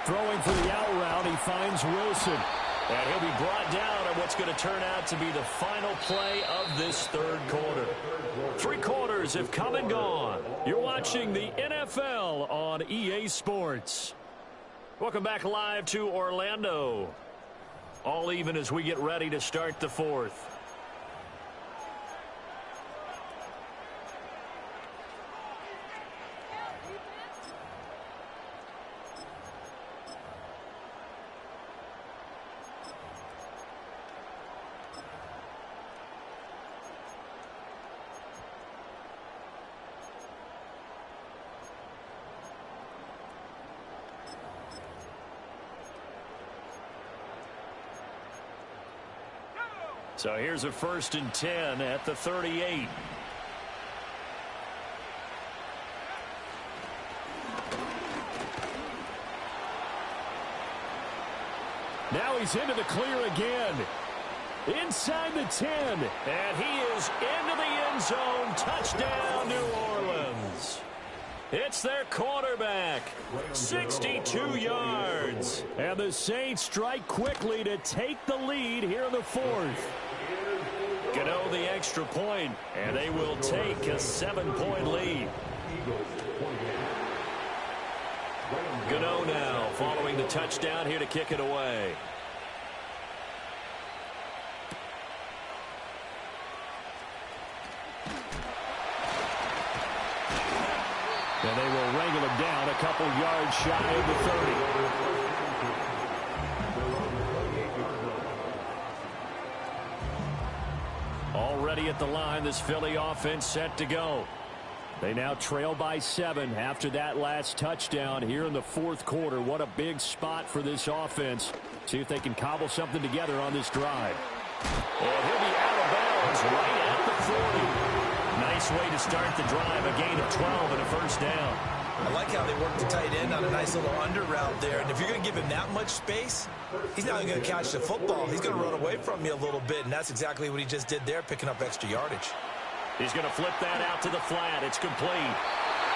Throwing for the out route, he finds Wilson. And he'll be brought down on what's going to turn out to be the final play of this third quarter. 3 quarters have come and gone. You're watching the NFL on EA Sports. Welcome back live to Orlando. All even as we get ready to start the fourth. So here's a 1st and 10 at the 38. Now he's into the clear again. Inside the 10. And he is into the end zone. Touchdown, New Orleans. It's their quarterback. 62 yards. And the Saints strike quickly to take the lead here in the fourth. Gano the extra point, and they will take a 7-point lead. Gano now following the touchdown here to kick it away. And they will wrangle him down a couple yards shy of the 30. Already at the line, this Philly offense set to go. They now trail by 7 after that last touchdown here in the fourth quarter. What a big spot for this offense. See if they can cobble something together on this drive. And he'll be out of bounds right at the 40. Nice way to start the drive, a gain of 12 and a first down. I like how they work the tight end on a nice little under route there. And if you're going to give him that much space, he's not going to catch the football. He's going to run away from you a little bit, and that's exactly what he just did there, picking up extra yardage. He's going to flip that out to the flat. It's complete.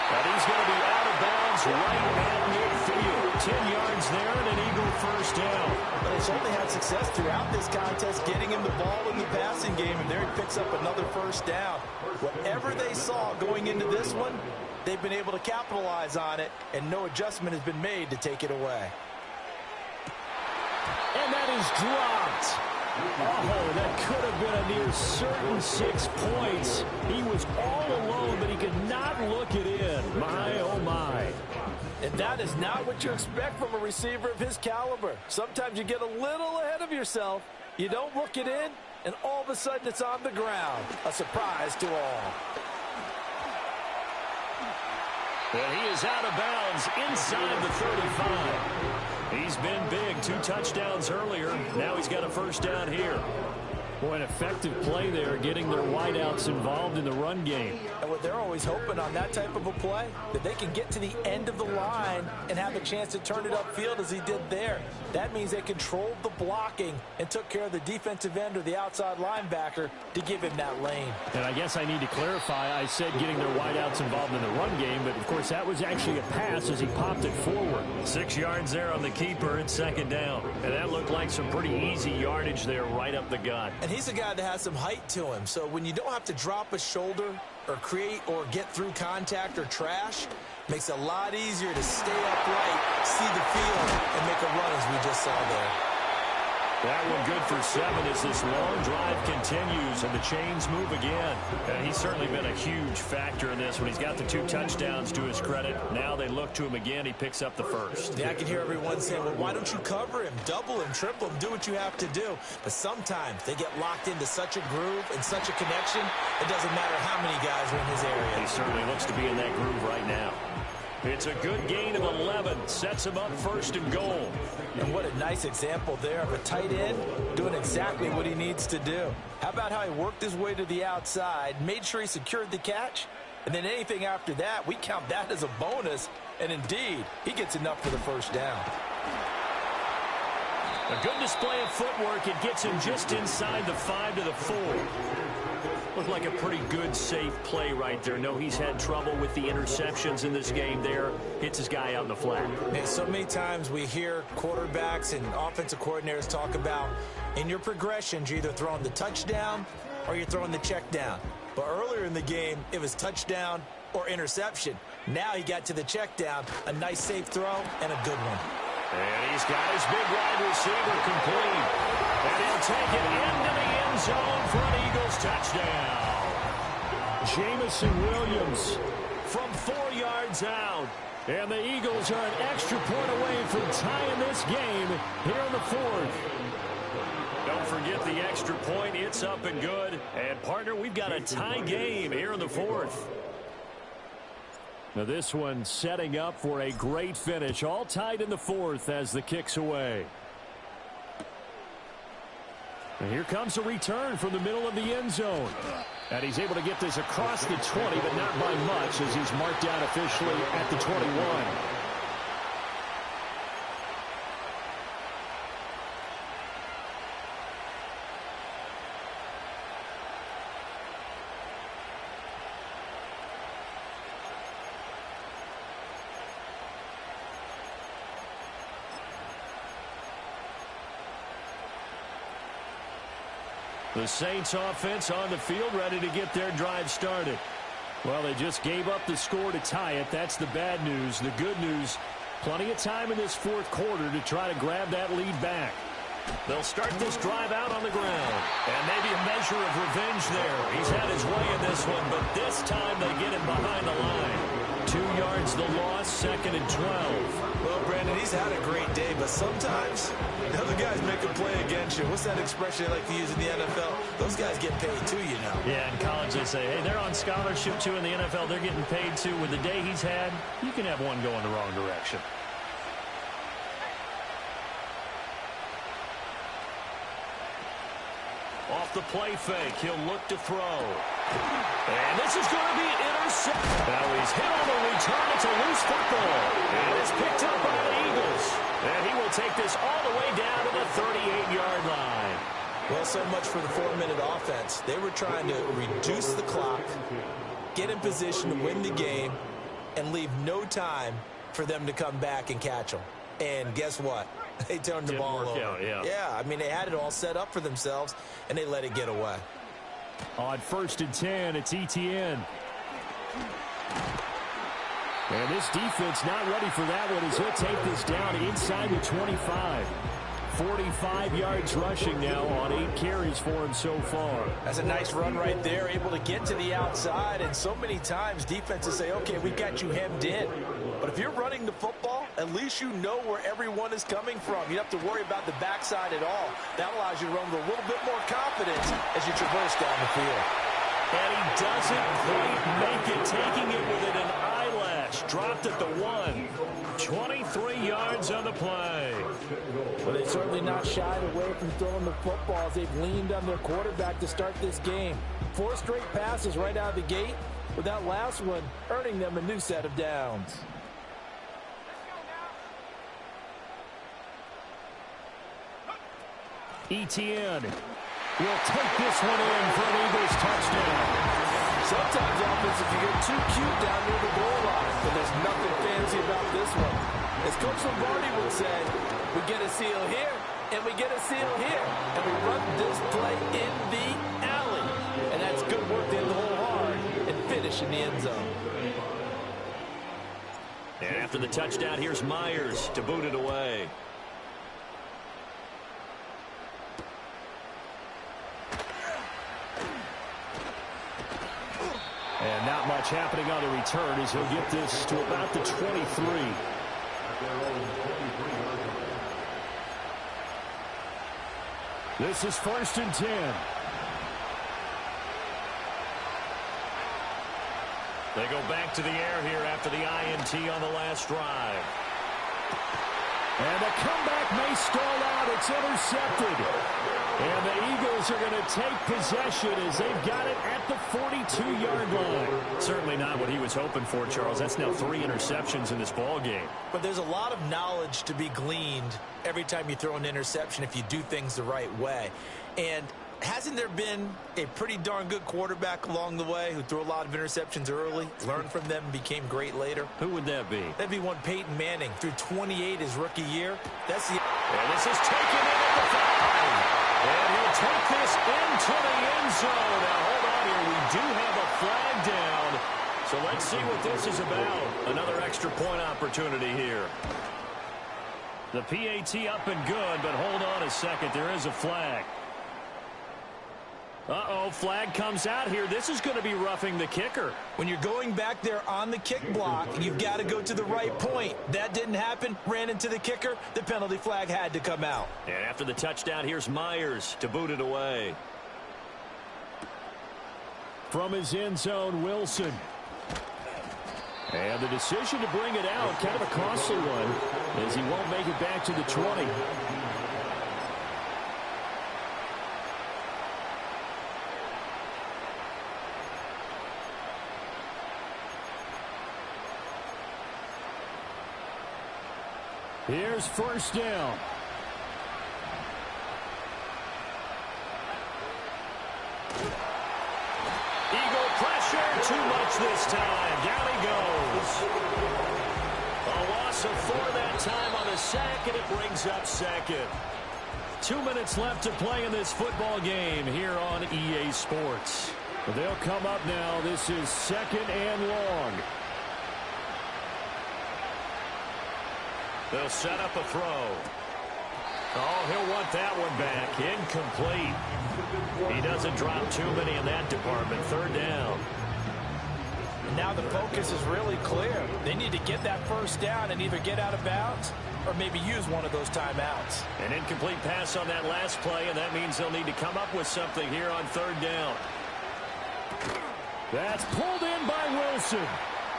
And he's going to be out of bounds right at midfield. 10 yards there and an Eagle first down. But they certainly had success throughout this contest getting him the ball in the passing game, and there he picks up another first down. Whatever they saw going into this one, they've been able to capitalize on it, and no adjustment has been made to take it away. And that is dropped. Oh, that could have been a near certain 6 points. He was all alone, but he could not look it in. My, oh, my. And that is not what you expect from a receiver of his caliber. Sometimes you get a little ahead of yourself, you don't look it in, and all of a sudden it's on the ground. A surprise to all. And he is out of bounds inside the 35. He's been big. 2 touchdowns earlier. Now he's got a first down here. Boy, an effective play there, getting their wideouts involved in the run game. And what they're always hoping on that type of a play, that they can get to the end of the line and have a chance to turn it upfield as he did there. That means they controlled the blocking and took care of the defensive end or the outside linebacker to give him that lane. And I guess I need to clarify, I said getting their wideouts involved in the run game, but of course that was actually a pass as he popped it forward. 6 yards there on the keeper and second down. And that looked like some pretty easy yardage there right up the gut. And he's a guy that has some height to him, so when you don't have to drop a shoulder or create or get through contact or trash, makes it a lot easier to stay upright, see the field, and make a run as we just saw there. That one good for 7 as this long drive continues and the chains move again. And he's certainly been a huge factor in this when he's got the 2 touchdowns to his credit. Now they look to him again. He picks up the first. Yeah, I can hear everyone saying, well, why don't you cover him, double him, triple him, do what you have to do. But sometimes they get locked into such a groove and such a connection, it doesn't matter how many guys are in his area. He certainly looks to be in that groove right now. It's a good gain of 11. Sets him up first and goal. And what a nice example there of a tight end doing exactly what he needs to do. How about how he worked his way to the outside, made sure he secured the catch, and then anything after that, we count that as a bonus. And indeed, he gets enough for the first down. A good display of footwork. It gets him just inside the 5 to the 4. Looked like a pretty good, safe play right there. No, he's had trouble with the interceptions in this game there. Hits his guy on the flat. And so many times we hear quarterbacks and offensive coordinators talk about in your progressions, you're either throwing the touchdown or you're throwing the check down. But earlier in the game, it was touchdown or interception. Now he got to the check down, a nice safe throw, and a good one. And he's got his big wide receiver complete. And he'll take it into the end zone for an Eagles touchdown. Jamison Williams from 4 yards out. And the Eagles are an extra point away from tying this game here in the 4th. Don't forget the extra point. It's up and good. And, partner, we've got a tie game here in the 4th. Now this one setting up for a great finish. All tied in the 4th as the kick's away. And here comes a return from the middle of the end zone. And he's able to get this across the 20, but not by much as he's marked down officially at the 21. The Saints offense on the field ready to get their drive started. Well, they just gave up the score to tie it. That's the bad news. The good news, plenty of time in this 4th quarter to try to grab that lead back. They'll start this drive out on the ground. And maybe a measure of revenge there. He's had his way in this one, but this time they get him behind the line. 2 yards the loss, 2nd and 12. Well, Brandon, he's had a great day, but sometimes the other guys make a play against you. What's that expression they like to use in the NFL? Those guys get paid too, you know. Yeah, in college they say, hey, they're on scholarship too. In the NFL, they're getting paid too. With the day he's had, you can have one going the wrong direction. Off the play fake, he'll look to throw. And this is going to be intercepted. Now he's hit on the return. It's a loose football. And it's picked up by the Eagles. And he will take this all the way down to the 38-yard line. Well, so much for the 4-minute offense. They were trying to reduce the clock, get in position to win the game, and leave no time for them to come back and catch them. And guess what? They turned the ball over. Out, yeah, I mean, they had it all set up for themselves, and they let it get away. On 1st and 10, it's ETN. And this defense not ready for that one as he'll take this down inside the 25. 45 yards rushing now on 8 carries for him so far. That's a nice run right there, able to get to the outside. And so many times defenses say, okay, we've got you hemmed in. But if you're running the football, at least you know where everyone is coming from. You don't have to worry about the backside at all. That allows you to run with a little bit more confidence as you traverse down the field. And he doesn't quite make it, taking it with an eyelash. catch. Dropped at the 1. 23 yards on the play. Well, they certainly not shied away from throwing the football as they've leaned on their quarterback to start this game. 4 straight passes right out of the gate, with that last one earning them a new set of downs. Etienne will take this one in for an Eagles touchdown. Sometimes offensive you get too cute down near the goal line, but there's nothing fancy about this one. As Coach Lombardi would say, we get a seal here, and we get a seal here, and we run this play in the alley. And that's good work to hit the hole hard and finish in the end zone. And after the touchdown, here's Myers to boot it away. And not much happening on the return as he'll get this to about the 23. This is 1st and 10. They go back to the air here after the INT on the last drive. And the comeback may stall out. It's intercepted. And the Eagles are going to take possession as they've got it at the 42-yard line. Certainly not what he was hoping for, Charles. That's now 3 interceptions in this ball game. But there's a lot of knowledge to be gleaned every time you throw an interception if you do things the right way. And hasn't there been a pretty darn good quarterback along the way who threw a lot of interceptions early, learned from them, and became great later? Who would that be? That'd be one Peyton Manning. Threw 28 his rookie year. That's the... And this is taken in at the 5. And he'll take this into the end zone. Now, hold on here. We do have a flag down. So let's see what this is about. Another extra point opportunity here. The PAT up and good, but hold on a second. There is a flag. Uh-oh, flag comes out here. This is going to be roughing the kicker. When you're going back there on the kick block, you've got to go to the right point. That didn't happen. Ran into the kicker. The penalty flag had to come out. And after the touchdown, here's Myers to boot it away. From his end zone, Wilson. And the decision to bring it out, kind of a costly one, as he won't make it back to the 20. Here's 1st down. Eagle pressure, too much this time. Down he goes. A loss of 4 that time on the sack, and it brings up 2nd. 2 minutes left to play in this football game here on EA Sports. They'll come up now. This is 2nd and long. They'll set up a throw. Oh, he'll want that one back. Incomplete. He doesn't drop too many in that department. 3rd down. Now the focus is really clear. They need to get that 1st down and either get out of bounds or maybe use one of those timeouts. An incomplete pass on that last play, and that means they'll need to come up with something here on 3rd down. That's pulled in by Wilson.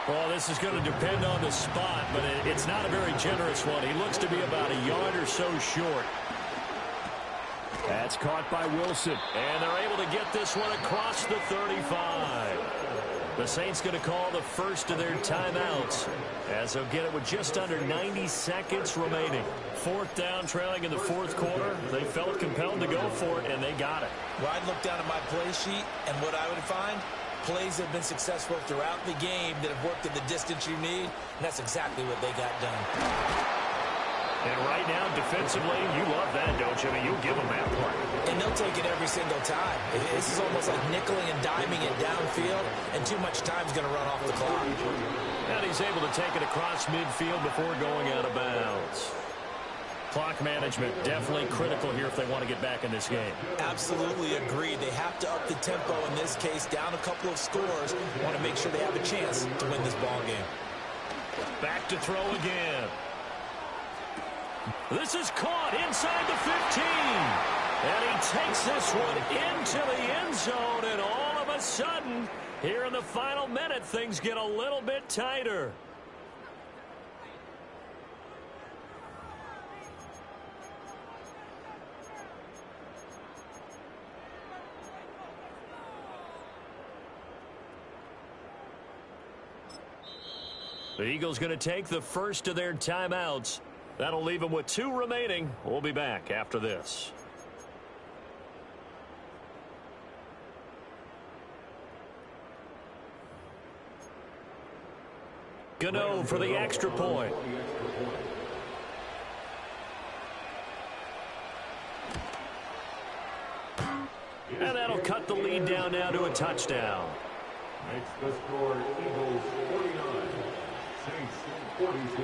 Well, this is going to depend on the spot, but it's not a very generous one. He looks to be about a yard or so short. That's caught by Wilson, and they're able to get this one across the 35. The Saints going to call the first of their timeouts as they'll get it with just under 90 seconds remaining. 4th down, trailing in the 4th quarter. They felt compelled to go for it, and they got it. Well, I'd look down at my play sheet, and what I would find, plays have been successful throughout the game that have worked in the distance you need, and that's exactly what they got done. And right now, defensively, you love that, don't you? I mean, you'll give them that play. And they'll take it every single time. This is almost like nickeling and diming it downfield, and too much time's going to run off the clock. And he's able to take it across midfield before going out of bounds. Clock management definitely critical here if they want to get back in this game. Absolutely agreed. They have to up the tempo in this case, down a couple of scores. Want to make sure they have a chance to win this ball game. Back to throw again. This is caught inside the 15. And he takes this one into the end zone, and all of a sudden, here in the final minute, things get a little bit tighter. The Eagles going to take the first of their timeouts. That'll leave them with 2 remaining. We'll be back after this. Gano for the extra point. And that'll cut the lead down now to a touchdown. Makes the score Eagles 49, Saints 42.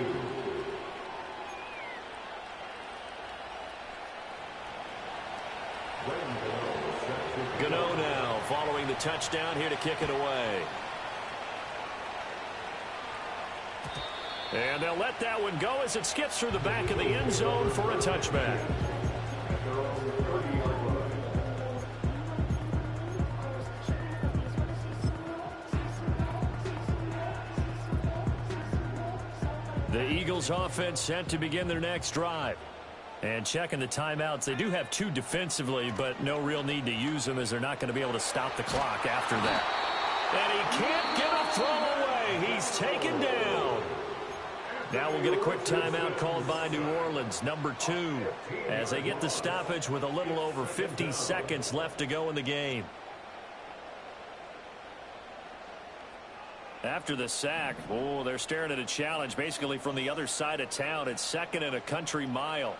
Gano now following the touchdown here to kick it away. And they'll let that one go as it skips through the back of the end zone for a touchback. The Eagles offense set to begin their next drive. And checking the timeouts, they do have 2 defensively, but no real need to use them as they're not going to be able to stop the clock after that. And he can't get a throw away. He's taken down. Now we'll get a quick timeout called by New Orleans, number 2, as they get the stoppage with a little over 50 seconds left to go in the game. After the sack, they're staring at a challenge basically from the other side of town. It's 2nd and a country mile.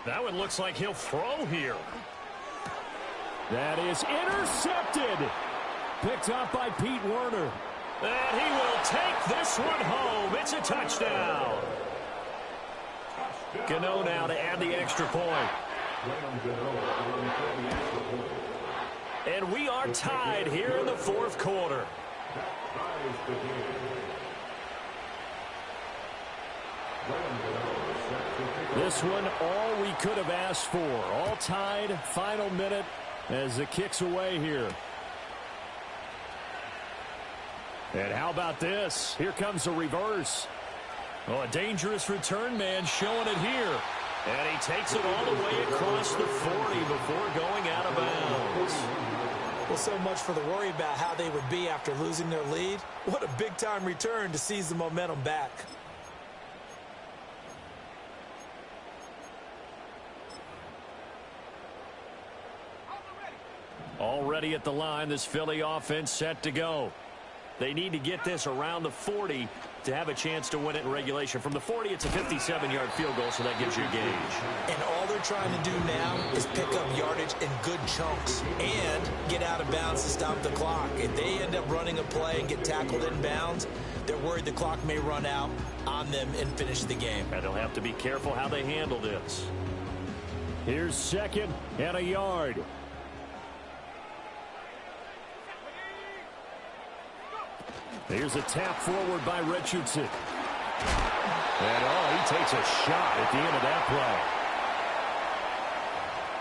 That one looks like he'll throw here. That is intercepted. Picked up by Pete Werner. And he will take this one home. It's a touchdown. Gano now to add the extra point. And we are tied here in the 4th quarter. This one all we could have asked for. All tied, final minute as it kicks away here. And how about this? Here comes a reverse. Oh, a dangerous return man showing it here. And he takes it all the way across the 40 before going out of bounds. Well, so much for the worry about how they would be after losing their lead. What a big-time return to seize the momentum back. Already at the line, this Philly offense set to go. They need to get this around the 40 to have a chance to win it in regulation. From the 40, it's a 57-yard field goal, so that gives you a gauge. And all they're trying to do now is pick up yardage in good chunks and get out of bounds to stop the clock. If they end up running a play and get tackled in bounds, they're worried the clock may run out on them and finish the game. And they'll have to be careful how they handle this. Here's 2nd and a yard. Here's a tap forward by Richardson. And, he takes a shot at the end of that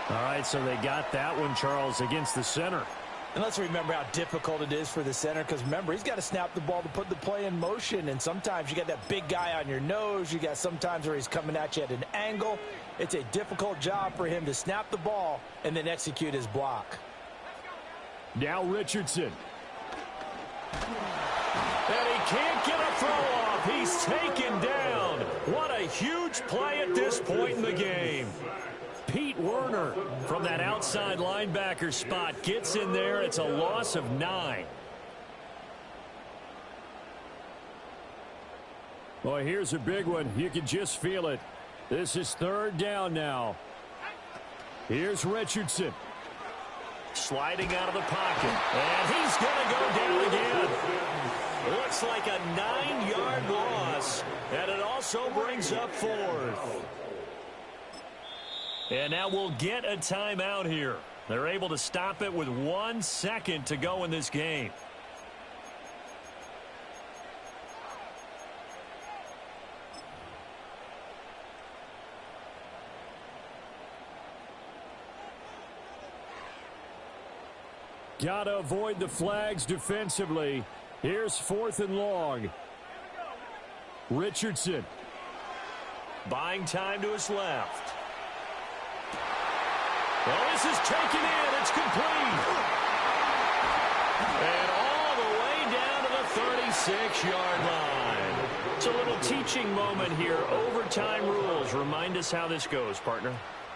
play. All right, so they got that one, Charles, against the center. And let's remember how difficult it is for the center, because remember, he's got to snap the ball to put the play in motion, and sometimes you got that big guy on your nose. You got sometimes where he's coming at you at an angle. It's a difficult job for him to snap the ball and then execute his block. Now Richardson. And he can't get a throw off. He's taken down. What a huge play at this point in the game. Pete Werner from that outside linebacker spot gets in there. It's a loss of 9. Boy, here's a big one. You can just feel it. This is 3rd down now. Here's Richardson. Sliding out of the pocket. And he's going to go down again. Looks like a 9-yard loss. And it also brings up 4th. And now we'll get a timeout here. They're able to stop it with 1 second to go in this game. Got to avoid the flags defensively. Here's 4th and long. Richardson. Buying time to his left. Well, this is taken in. It's complete. And all the way down to the 36-yard line. It's a little teaching moment here. Overtime rules. Remind us how this goes, partner.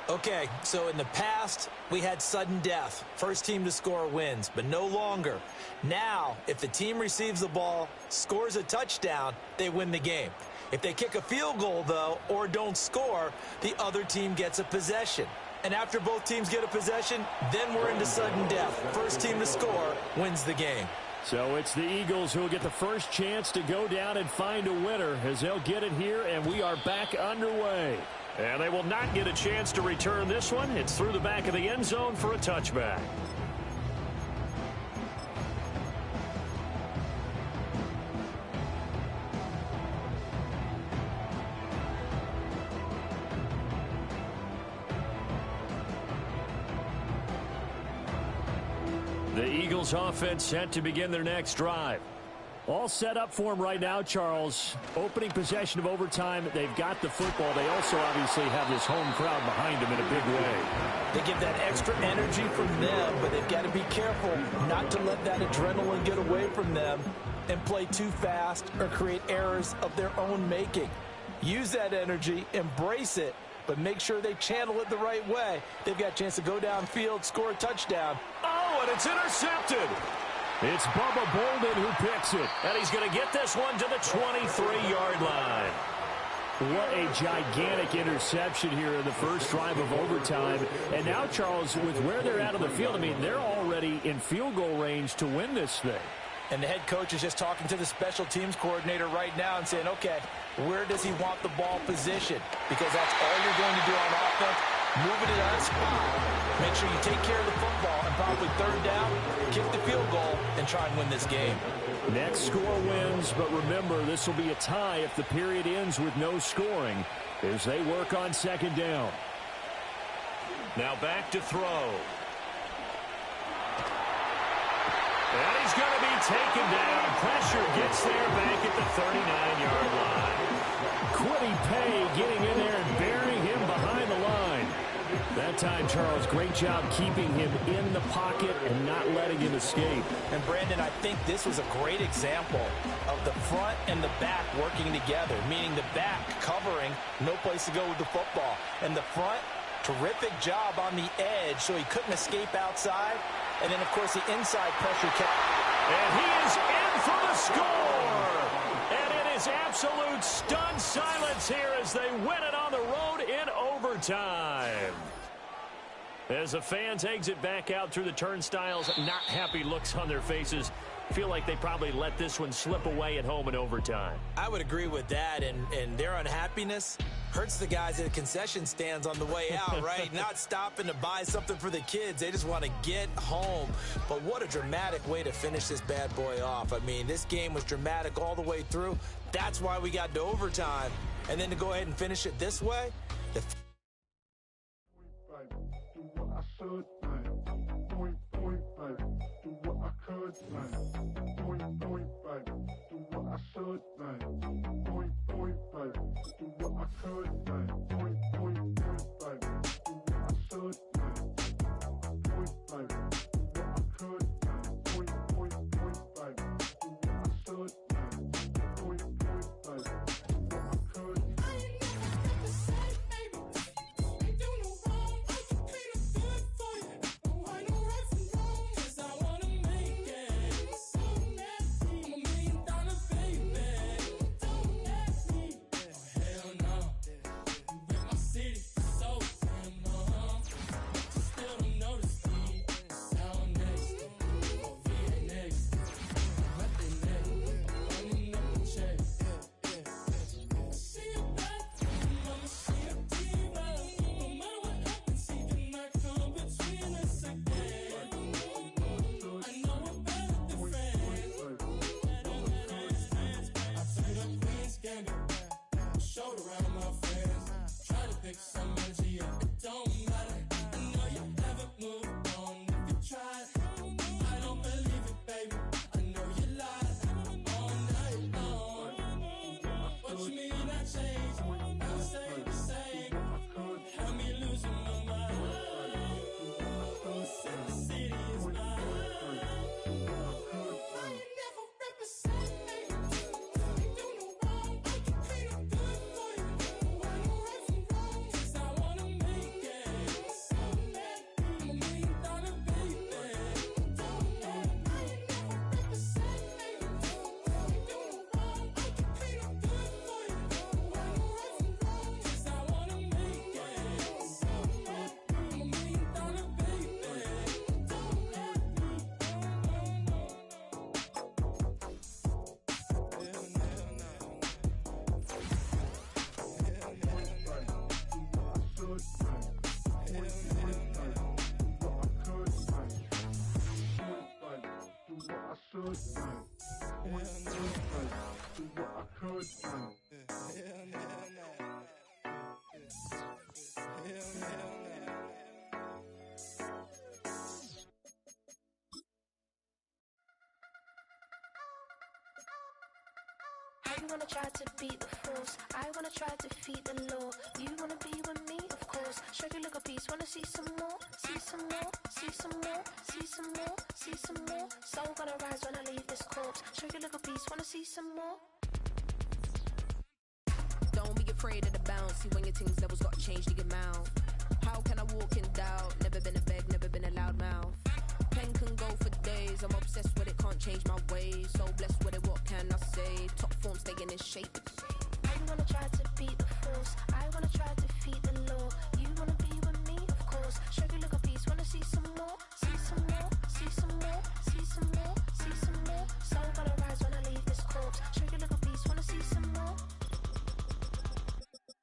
Okay, so in the past, we had sudden death. First team to score wins, but no longer. Now, if the team receives the ball, scores a touchdown, they win the game. If they kick a field goal, though, or don't score, the other team gets a possession. And after both teams get a possession, then we're into sudden death. First team to score wins the game. So it's the Eagles who will get the first chance to go down and find a winner as they'll get it here, and we are back underway. And they will not get a chance to return this one. It's through the back of the end zone for a touchback. The Eagles offense set to begin their next drive. All set up for them right now, Charles. Opening possession of overtime. They've got the football. They also obviously have this home crowd behind them in a big way. They give that extra energy from them, but they've got to be careful not to let that adrenaline get away from them and play too fast or create errors of their own making. Use that energy, embrace it, but make sure they channel it the right way. They've got a chance to go downfield, score a touchdown. Oh, and it's intercepted. It's Bubba Bolden who picks it. And he's going to get this one to the 23-yard line. What a gigantic interception here in the first drive of overtime. And now, Charles, with where they're out of the field, I mean, they're already in field goal range to win this thing. And the head coach is just talking to the special teams coordinator right now and saying, okay, where does he want the ball positioned? Because that's all you're going to do on offense. Move it to that spot. Make sure you take care of the football and probably third down, kick the field goal, and try and win this game. Next score wins, but remember, this will be a tie if the period ends with no scoring as they work on second down. Now back to throw. And he's going to be taken down. Pressure gets there back at the 39-yard line. Quiddy Pay getting in there and burying him behind the line. That time, Charles, great job keeping him in the pocket and not letting him escape. And, Brandon, I think this was a great example of the front and the back working together, meaning the back covering, no place to go with the football. And the front, terrific job on the edge so he couldn't escape outside. And then, of course, the inside pressure kept. And he is in for the score. And it is absolute stunned silence here as they win it on the road in overtime. As the fans exit back out through the turnstiles, not happy looks on their faces. Feel like they probably let this one slip away at home in overtime. I would agree with that, and their unhappiness hurts the guys at the concession stands on the way out, right? Not stopping to buy something for the kids. They just want to get home. But what a dramatic way to finish this bad boy off. I mean, this game was dramatic all the way through. That's why we got to overtime. And then to go ahead and finish it this way, You wanna try to beat the force, I wanna try to defeat the law. You wanna be with me, of course. Show you look a piece, wanna see some more, see some more, see some more, see some more, see some more. Soul gonna rise when I leave this corpse. Show you look a piece, wanna see some more. Don't be afraid of the bounce. See when your things levels got to change to your mouth. How can I walk in doubt? Never been a beg, never been a loud mouth. Pen can go for days. I'm obsessed with it, can't change my ways. So blessed with it, what can I say? Top form staying in shape. I wanna try to beat the force, I wanna try to defeat the law. You wanna be with me, of course. Show you look a piece, wanna see some more, see some more, see some more, see some more, see some more. Soul gonna rise when I leave this corpse. Show you look a piece, wanna see some more.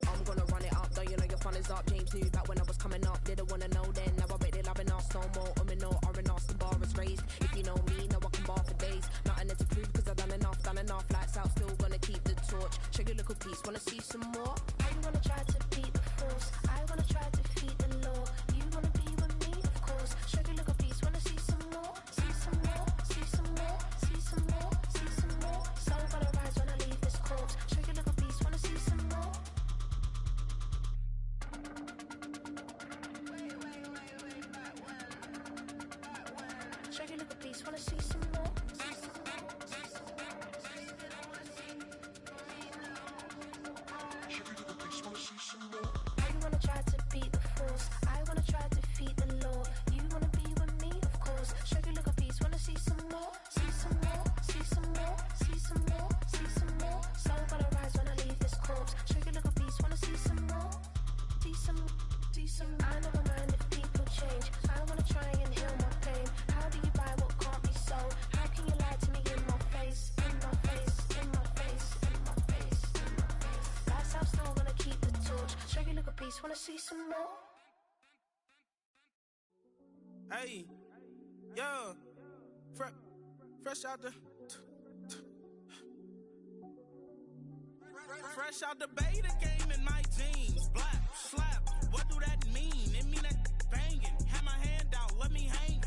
I'm gonna run it up, though you know your fun is up. James knew that when I was coming up, didn't wanna know then. Now I bet they loving us no more. No R&R's, the bar is raised. If you know me, now I can bar for days. Nothing to prove cause I've done enough. Lights out, still gonna keep the torch. Show you little piece, wanna see some more? I wanna try to beat the force, I wanna try to defeat the law. You wanna be with me, of course. Show you little piece, wanna see some more, see some more, see some more, see some more, see some more. Soul gonna rise when I leave this corpse. Show you little piece, wanna see some more. Show you little piece, wanna see some more. I wanna try to beat the force, I wanna try to defeat the law. You wanna be with me, of course. Show you look a piece, wanna see some more, see some more, see some more, see some more, see some more. Soul gonna rise when I leave this corpse. Show you look a piece, wanna see some more, see some, see some. I never mind if people change. I wanna try and heal my pain. How do you buy what can't be sold? How can you lie to me in my face, in my face, in my face, in my face, in my face? That's how still gonna keep the torch. Show you look a piece, wanna see some more. Hey, yo, fresh out the fresh out the beta game in my jeans. Black slap, what do that mean? It mean that banging. Have my hand out, let me hang.